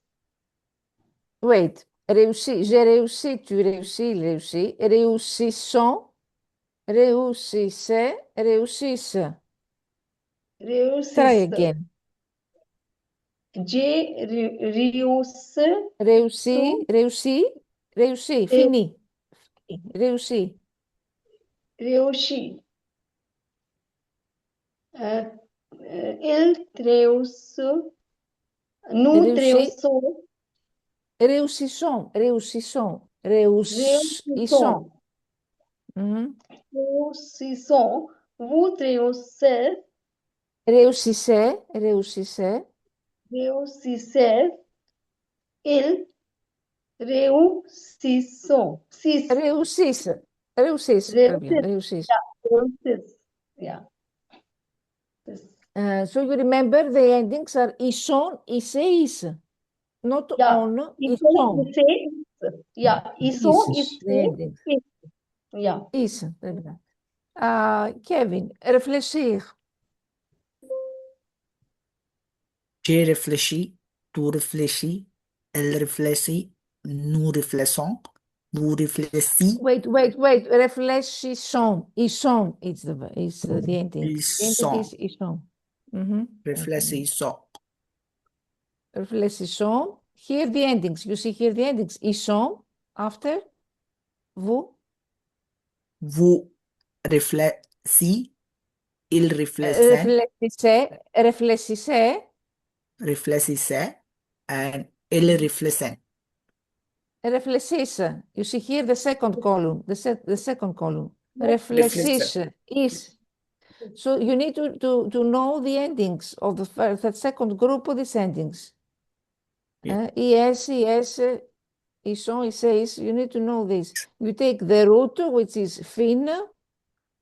Wait. Réussi. J'ai réussi, tu réussis, il réussit. Réussissons, réussissez, réussissent. Try Réussisse. again. J'ai réussi. Réussi, To réussi, réussi. ré- Fini. Réussi. réussi. Euh, il réussit. Nous Réussi. réussissons. Réussissons, réussissons, réussissons. Réussissons. Mhm. Réussissons. Vous réussissez. Réussissez, réussissez, Réussissez. Ils réussissons. Six. réussissent, réussissent, très bien, Réussissent. réussissent. Yeah. Réussissent. Yeah. Yes. So you remember the endings are ison, is, not Yeah. on, Ils sont, ison, ils c'est, yeah. Ils sont, ils is, the endings, c'est, yeah. is, très bien. Kevin, réfléchir, J'ai réfléchi, tu réfléchis, elle réfléchit, nous réfléchissons, vous réfléchissez, wait, réfléchissons, ison, it's the ending. ils The ending sont, is ison. Mhm. réfléchissons. Réfléchissons. Here the endings. You see here the endings. Ils sont, after, vous. Vous réfléchissez, il réfléchissent, Réfléchissez, réfléchissez, réfléchissez, and il réfléchissent. réfléchissent. You see here the second column, the second column. Réfléchissent. Réfléchissent is. So you need to know the endings of the first, the second group of these endings. Yeah. ES, ils sont, ils says, you need to know this. You take the root, which is fin,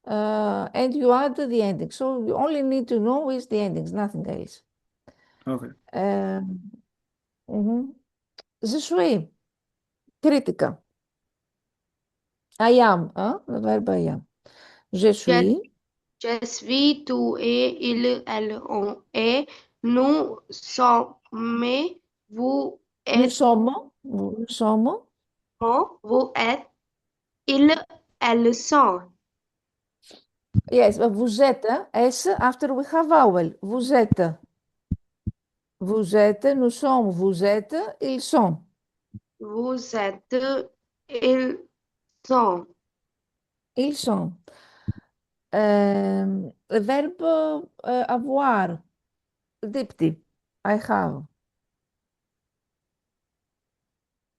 and you add the ending. So you only need to know is the endings, nothing else. Okay. Mhm. Je suis critica. I am, hein? Le verbe I am. Je Je, suis, je suis, tu es, il, elle, on est, nous sommes, vous nous êtes, sommes, nous sommes. vous êtes, ils, elles sont. Yes, but vous êtes, hein? S after we have vowel. Vous êtes. Vous êtes, nous sommes, vous êtes, ils sont. Vous êtes, ils sont. Ils sont. Le verbe avoir. Dipti. I have.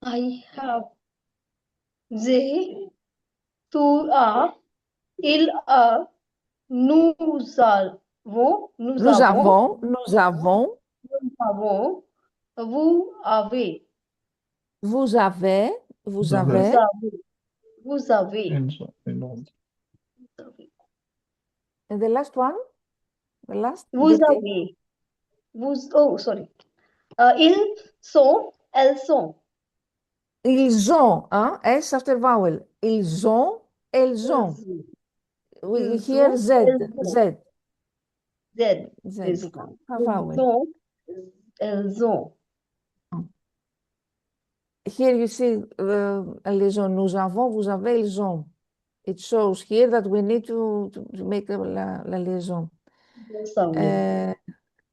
I have. They, tu as, il a, nous avons, nous Nous avons, avons, nous avons. nous avons, vous avez, Vous avez, vous The vous avez. verb avez, vous avez, in all. vous avez, And the last one, the last, vous dipti. avez, vous, oh, sorry. Ils sont, elles sont, Ils ont, hein? S after vowel. Ils ont, elles ils ont. ont, We ils hear ont, Z, elles ont, Z, Z, Z, this because one. have Ils vowel. ont, elles ont. Here you see liaison. Nous avons, vous avez, ils ont. It shows here that we need to make la liaison. Vous savez.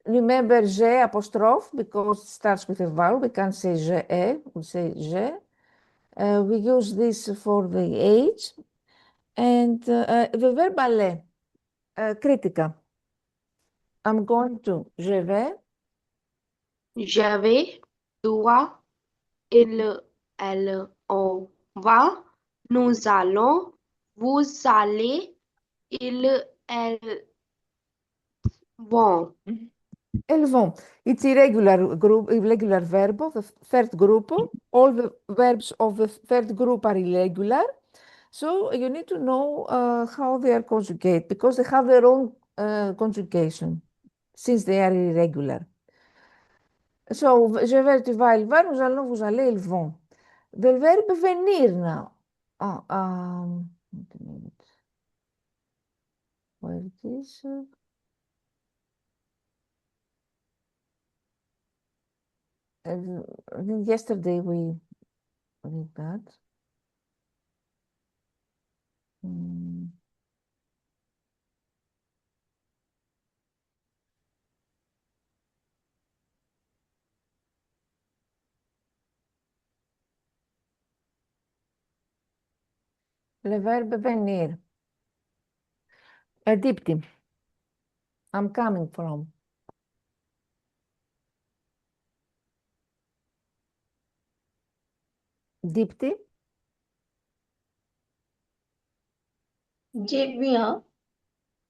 Remember G apostrophe because it starts with a vowel. We can't say je, we say je. We use this for the age. And the verb aller, critica. I'm going to, je vais, J'avais, toi, il, elle, on va, nous allons, vous allez, ils, elles vont. elles vont. It's irregular group, irregular verb, the third group. All the verbs of the third group are irregular. So you need to know how they are conjugated because they have their own conjugation since they are irregular. So, je vais, tu vas, il va, nous allons, vous allez, ils vont. The verb venir now. Oh, wait a minute. Where it is? I think yesterday we did that. Mm. Le verbe venir. Dipti. I'm coming from. Dipti. Je viens,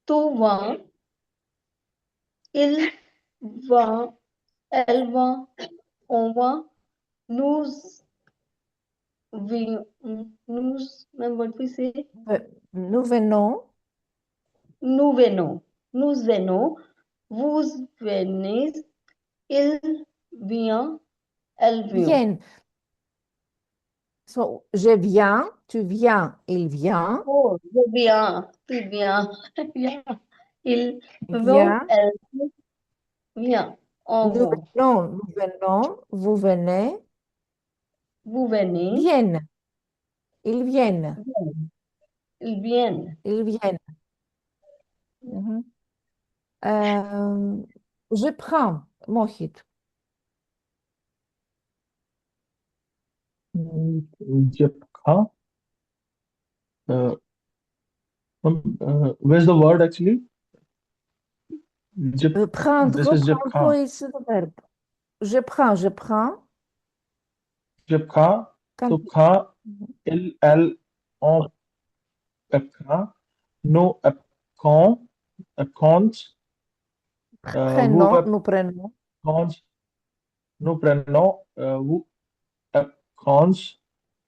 tu vas, il va, elle va, on va, nous nous, what we say, Nous venons. nous venons, nous venons, vous venez, il vient, elle vient. Viennent. So, je viens, tu viens, il vient. Oh, je viens, tu viens, viens, il vient, Vient. elle vient, on Nous va, venons, nous venons, vous venez. vous venez, Viennent. Ils viennent. ils viennent. Ils viennent. Mhm. Euh, je prends, Mohit. Jab kha. Where's the word actually? Jab, this Prendre, is jab prendre kha. is the verb. Je prends, je prends. Jab kha. Quand, So kha, il, on, kha. No, con, cons. Vous, prenons, nous prenons. cons. No, preno. Vous, cons.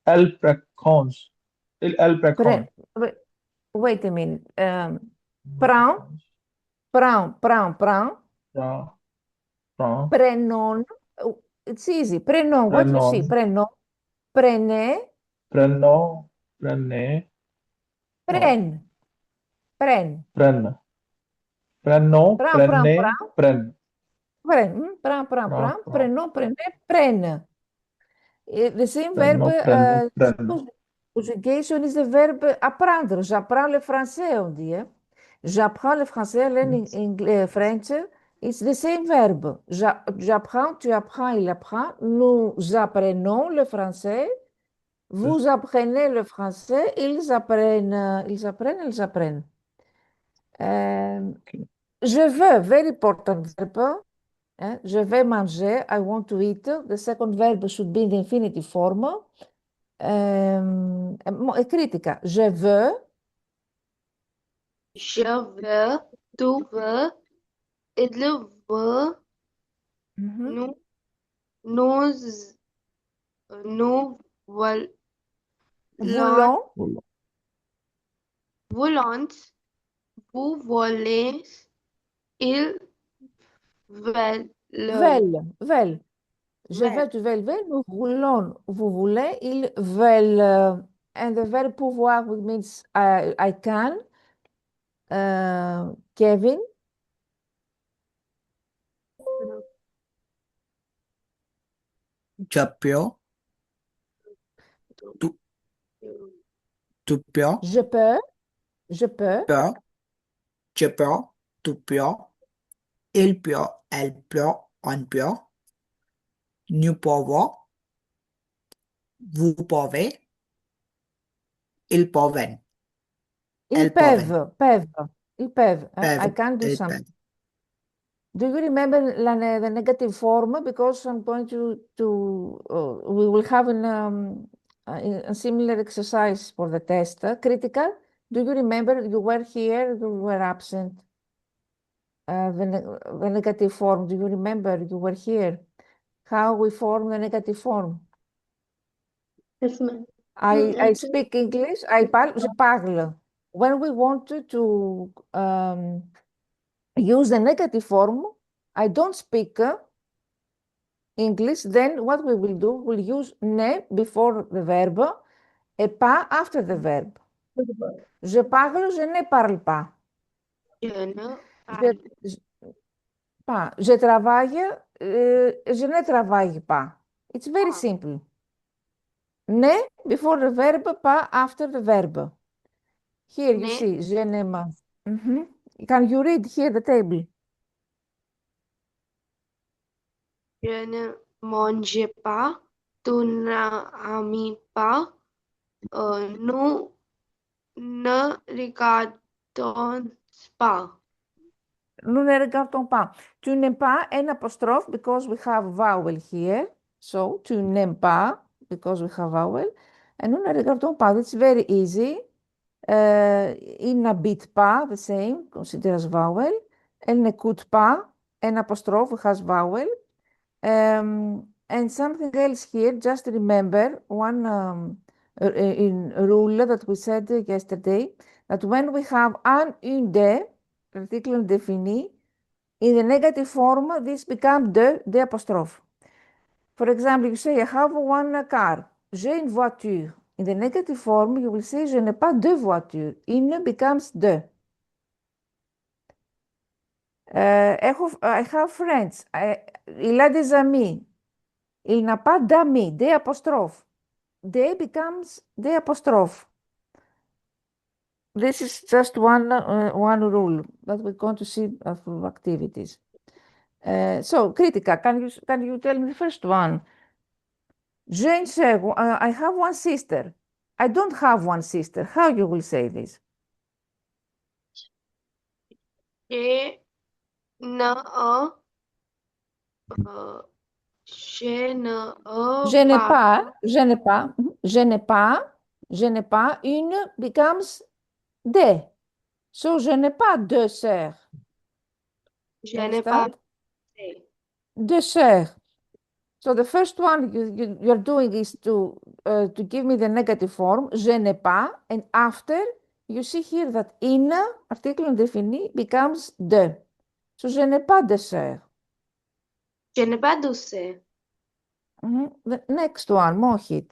El, cons. El, precon. Wait, wait a minute. Prends, prends, prends, prends. Pra, pra, Prenon. Oh, it's easy. Prenom, what you see? prenon. Prenom. Prenez. Preno, prene. Prenne. Prenne. Pren. Preno, Prends, prends, prene, prends. pren. Prenne. Prends, prends, Pra, prends. pra. Prenom, prenez, prenne. The same verb, Preno, preno, pren. conjugation is the verb apprendre. J'apprends le français, on dit. Hein. J'apprends le français, learning French. It's the same verb. J'apprends, tu apprends, il apprend. Nous apprenons le français. Vous apprenez le français. Ils apprennent, ils apprennent, ils apprennent. Je veux, very important verb. Hein. Je vais manger. I want to eat. The second verb should be in the infinitive form. Critica. Je veux. Je veux, tu veux, il veut, Mhm. nous, nous voulons, Voulons. voulons, vous voulez, ils veulent, Veulent. Veulent. Je veulent. veux, tu veux, veulent. Nous voulons, vous voulez. Ils veulent. And the verb pouvoir, which means I can. Kevin. Chapio, tu, tupio, Je peux. Je peux. pio, chapio, tupio, il pio, elle pio, on pio, nous pouvons, vous pouvez, ils peuvent, Ils elles peuvent, peuvent. Peuvent. Ils peuvent. I peuvent, can do elles something. peuvent. Do you remember the negative form? Because I'm going we will have a similar exercise for the test. Critical. Do you remember you were here, you were absent? The negative form, do you remember you were here? How we form the negative form? Yes, ma'am. I speak English, je parle. When we want to use the negative form, I don't speak English, then what we will do, we'll use ne before the verb et pas after the verb. Je parle, je ne parle pas. Je ne Je, parle. je- pas. Je travaille, je ne travaille pas. It's very simple. Ne before the verb, pas after the verb. Here you Ne, see, je n'aime. Mhm. Can you read here the table? je ne mange pas, tu n'aimes pas, nous ne regardons pas. Nous ne regardons pas. Tu n'aimes pas an apostrophe because we have vowel here. So, tu n'aimes pas because we have vowel. And nous ne regardons pas. It's very easy. Il n'habite pas, the same, consider as vowel. Elle n'écoute pas, an apostrophe has vowel. And something else here, just remember one in rule that we said yesterday, that when we have un, une, de, article indéfini, in the negative form, this becomes de apostrophe. For example, you say, I have one car. J'ai une voiture. In the negative form, you will say, je n'ai pas de voiture. Une becomes de. I have friends. Il a des amis. Il n'a pas d'amis. Des apostrophe. Des becomes des apostrophe. This is just one rule that we're going to see through activities. So, Kritika, can you tell me the first one? Jane said, I have one sister. I don't have one sister. How you will say this? Je ne, je ne Je n'ai pas, pas, je n'ai pas, je n'ai pas, je n'ai pas, une becomes des. So, je n'ai pas deux sœurs. je You n'ai pas understand? de. Deux sœurs. So the first one you're doing is to give me the negative form, je n'ai pas, and after you see here that in, article indéfini, becomes de. So je n'ai pas de sœur. Je n'ai pas de sœur. The next one, Mohit.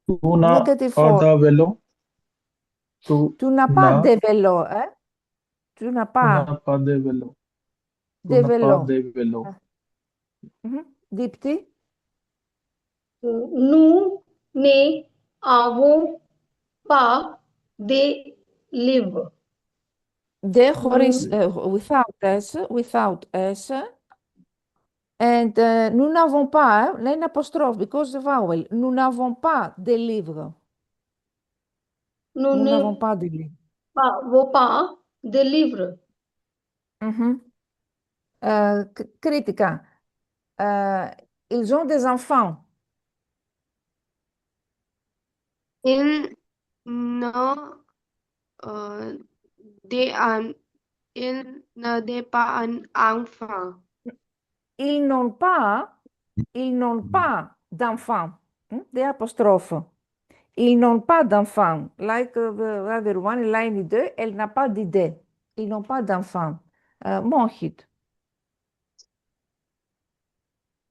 Tu n'as Negative pas form. de vélo. Tu Tu n'as pas n'as de vélo, hein? Tu n'as tu pas n'as pas de vélo. Tu de n'as pas vélo. de vélo. Dipti, Nous n'avons pas de livre. de χωρίς, without S. And nous n'avons pas, là une apostrophe, because the vowel. Nous n'avons pas de livres. Nous Nous n'avons pas de livres. n'avons pas de livre. Kritika, ils ont des enfants. Il ne de un, il ne de pas un enfant. Ils n'ont pas d'enfants. Des apostrophes. Ils n'ont pas d'enfants. Like the other one, line 2, elle n'a pas d'idée. Ils n'ont pas d'enfants. Mohit.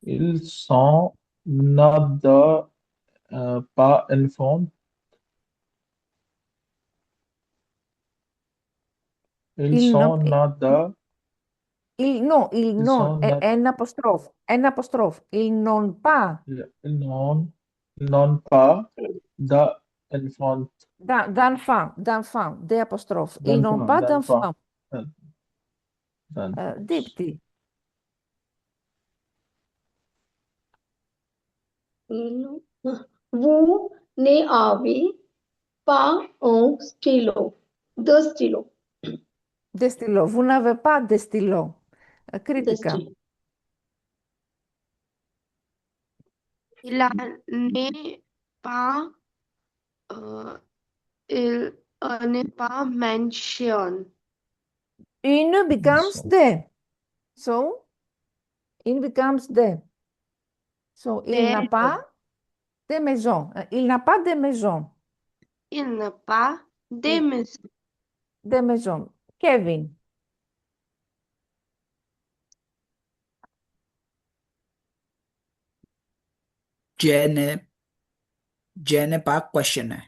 Ils sont nés de pas enfants. Ils Ils n'ont sont nés de non, ils ils n'ont, sont nés un apostrophe. Ils n'ont pas ils n'ont pas d'enfants. d'enfants, des apostrophes. Ils n'ont pas D'enfants. d'enfants. D'enfants. Dipti. Vous n'avez pas un stylo. De stylo. Des stylos. Vous n'avez pas de stylo. De Kritika. stylo. Il n'est pas, il n'est pas mention. Une becomes de. So, in becomes de. So, il n'a De, pas de maison. Il n'a pas de maison. il n'a pas de Il- maison. De maison. Kevin. Je n'ai je n'ai pas question है.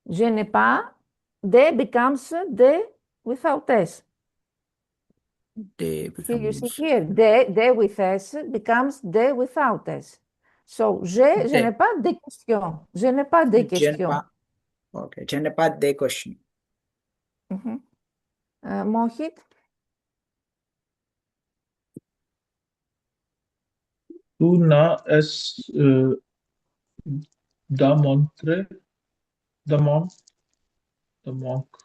Je n'ai pas. De becomes de. without S. They Here you see becomes here, they with S becomes they without S. So, je they. n'ai pas des questions. Je n'ai pas des Je n'ai questions. pas. Okay. Je n'ai pas de question. Mhm. Mohit, Tu n'as démontré, démon, démontre.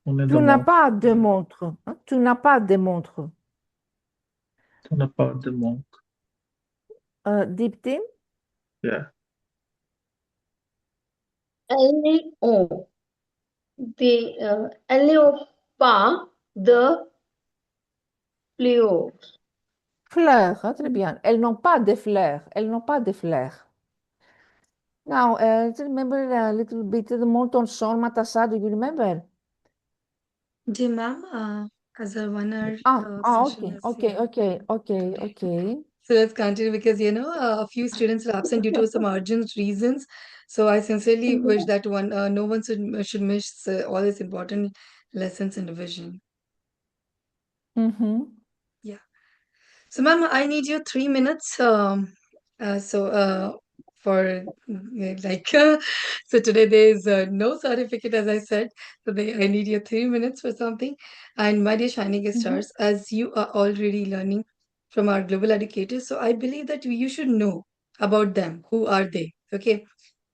On est tu n'as démontre. pas de montre. Hein? Tu n'as pas de montre. Tu n'as pas de montre. Diptym, Yeah. Elles n'ont elles n'ont pas de fleurs. fleurs, hein, très bien. Elles n'ont pas de fleurs. Elles n'ont pas de fleurs. Now, do you remember a little bit the molten salt matassa? Do you remember? Ji ma'am, as our 1 hour session Okay, is okay, okay, okay, okay. so let's continue because a few students are absent due to some urgent reasons. So I sincerely wish that no one should miss all these important lessons in division. Mm-hmm. Yeah. So ma'am, I need you 3 minutes. For like so today there is no certificate as I said. So I need your 3 minutes for something. And my dear shining Mm-hmm. stars, as you are already learning from our global educators, so I believe that you should know about them. Who are they? Okay.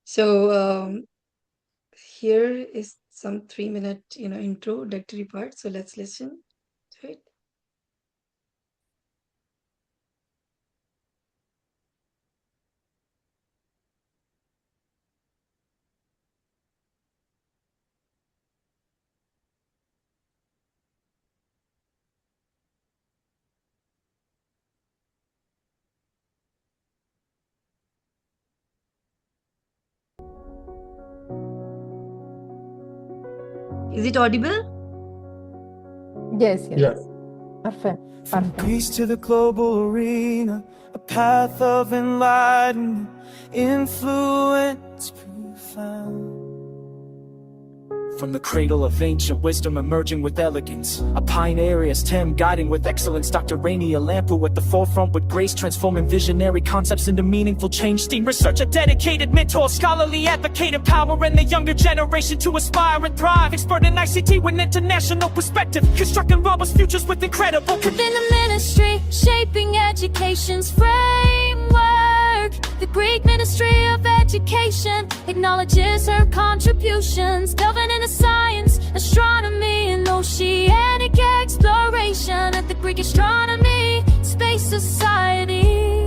So here is some 3 minute introductory part. So let's listen to it. Is it audible? Yes, yes. Yeah. Parfait. From Parfait. Greece to the global arena, a path of enlightenment, influence profound. From the cradle of ancient wisdom emerging with elegance, a pioneer as Tim guiding with excellence, Dr. Rania Lampu at the forefront with grace, transforming visionary concepts into meaningful change. STEAM research, a dedicated mentor, scholarly advocate, empowering the younger generation to aspire and thrive. Expert in ICT with international perspective, constructing robust futures with incredible within the ministry, shaping education's framework. The Greek Ministry of Education acknowledges her contributions, delving into science, astronomy, and oceanic exploration at the Greek Astronomy Space Society.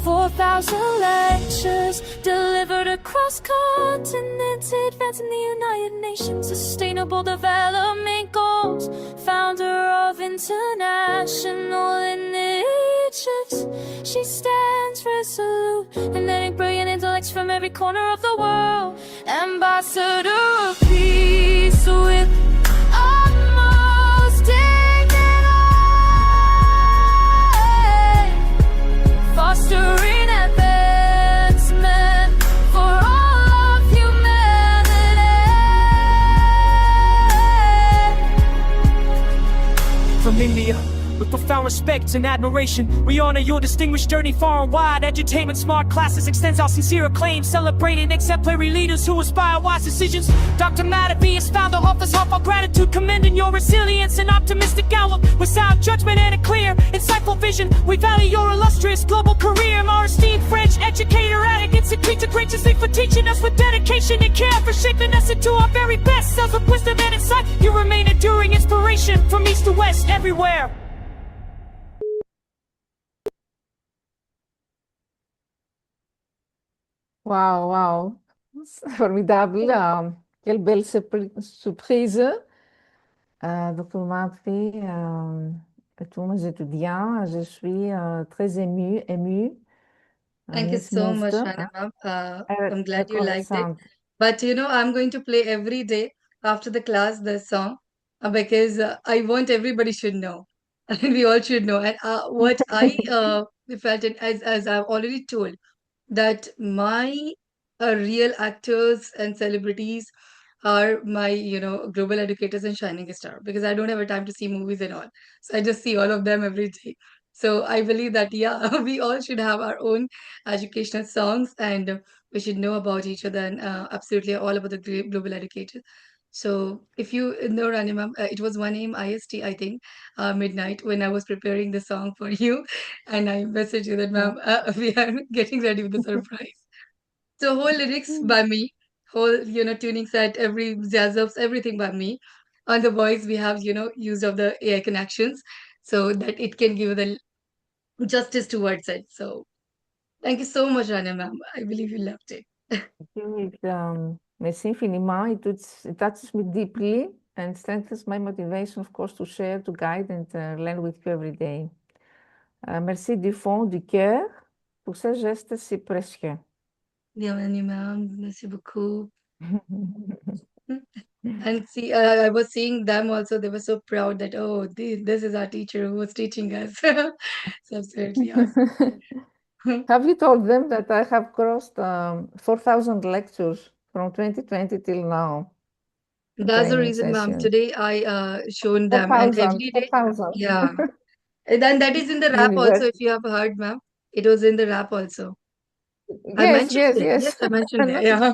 4,000 lectures delivered across continents, advancing the United Nations Sustainable Development Goals. Founder of international initiatives, she stands resolute and letting brilliant intellects from every corner of the world. Ambassador of peace with utmost dignity, fostering advancement for all of humanity. from India. With profound respect and admiration, we honor your distinguished journey far and wide. Edutainment smart classes extends our sincere acclaim, celebrating exemplary leaders who inspire wise decisions. Dr. Matabee is founder of this heartfelt gratitude, commending your resilience and optimistic outlook. With sound judgment and a clear, insightful vision, we value your illustrious global career. Our esteemed French educator at Elegance, graciously for teaching us with dedication and care, for shaping us into our very best selves with wisdom and insight. You remain enduring inspiration from east to west, everywhere. Wow, wow. C'est formidable. Quelle belle surprise. Dr. Matri et tous mes étudiants, je suis très émue. Thank you It's so moved. much, Rania ma'am. I'm glad you liked it. Reconnaissante. But I'm going to play every day after the class the song because I want everybody should know, and we all should know. And what I felt it as I've already told that my real actors and celebrities are my, global educators and shining star, because I don't have a time to see movies and all. So I just see all of them every day. So I believe that, yeah, we all should have our own educational songs, and we should know about each other, and absolutely all about the global educators. So if you know, Rani ma'am, it was 1 a.m. IST, I think, midnight, when I was preparing the song for you, and I messaged you that, ma'am, we are getting ready with the surprise. So whole lyrics by me, whole, tuning set, every jazz ups, everything by me. On the voice, we have, used of the AI connections, so that it can give the justice towards it. So thank you so much, Rania ma'am. I believe you loved it. Merci infiniment. It touches me deeply and strengthens my motivation, of course, to share, to guide, and learn with you every day. Merci du fond du cœur pour ce geste si précieux. Bien, Rania ma'am. Merci beaucoup. And see, I was seeing them also. They were so proud that, oh, this is our teacher who was teaching us. So absolutely awesome. Have you told them that I have crossed 4,000 lectures from 2020 till now? That's the Training reason, ma'am. sessions. Today I shown them, and 4,000, every day, 4,000. yeah. And then that is in the rap also, if University. you have heard, ma'am. It was in the rap also. I Yes, mentioned yes, there. yes. Yes, I mentioned there. Yeah.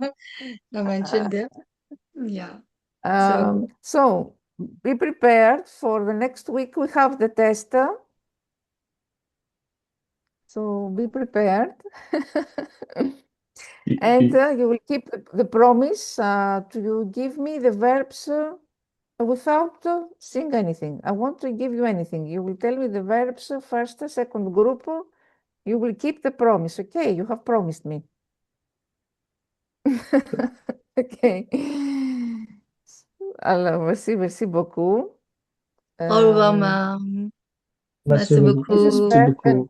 I mentioned there. Yeah. So So be prepared for the next week. We have the test. So be prepared. And you will keep the promise to give me the verbs without saying anything. I want to give you anything. You will tell me the verbs first, second group. You will keep the promise. Okay, you have promised me. Okay. Alors, merci beaucoup. au revoir, ma'am. Merci Merci beaucoup. Merci beaucoup. J'espère beaucoup.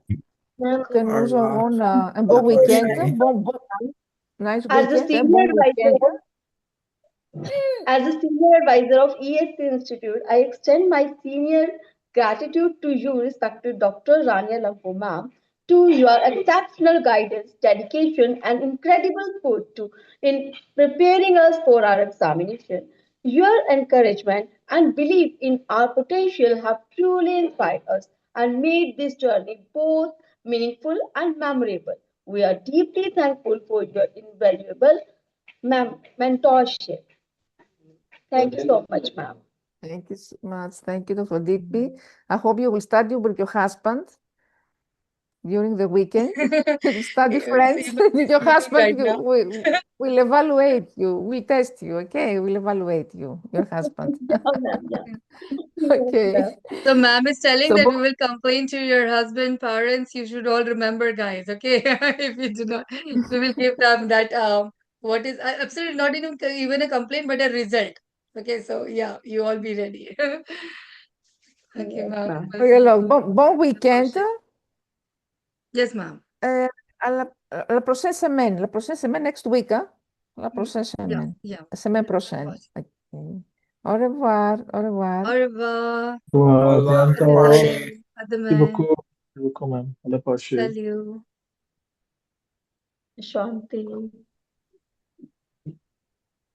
que Au nous revoir. aurons un À la bon week-end. prochaine. Nice As the weekend, un senior bon advisor week-end. As a senior advisor of ESC Institute, I extend my senior gratitude to you, respected Dr. Rania Lampo ma'am, to your exceptional guidance, dedication, and incredible support in preparing us for our examination. Your encouragement and belief in our potential have truly inspired us and made this journey both meaningful and memorable. We are deeply thankful for your invaluable mentorship. Thank you so much, ma'am. Thank you so much. Thank you, Dr. Digby. I hope you will study with your husband during the weekend. You will study French with your husband. Right now. We'll evaluate you. We'll test you, okay? We'll evaluate you, your husband. Yeah, ma'am. Yeah. Okay. So ma'am is telling So, that we will complain to your husband, parents. You should all remember, guys. Okay, if you do not, we will give them that. What is absolutely not even a complaint, but a result. Okay, so yeah, you all be ready. Okay, Yes, ma'am. ma'am. okay, look, bon weekend. Yes, ma'am. La prochaine semaine. La prochaine semaine, next week, hein? La prochaine semaine. Yeah. La semaine prochaine. Okay. Au revoir. Au revoir. Au revoir. Au revoir. À À la bientôt. prochaine. À Merci demain. beaucoup. Merci beaucoup, ma'am. À la prochaine. Salut. Shanti.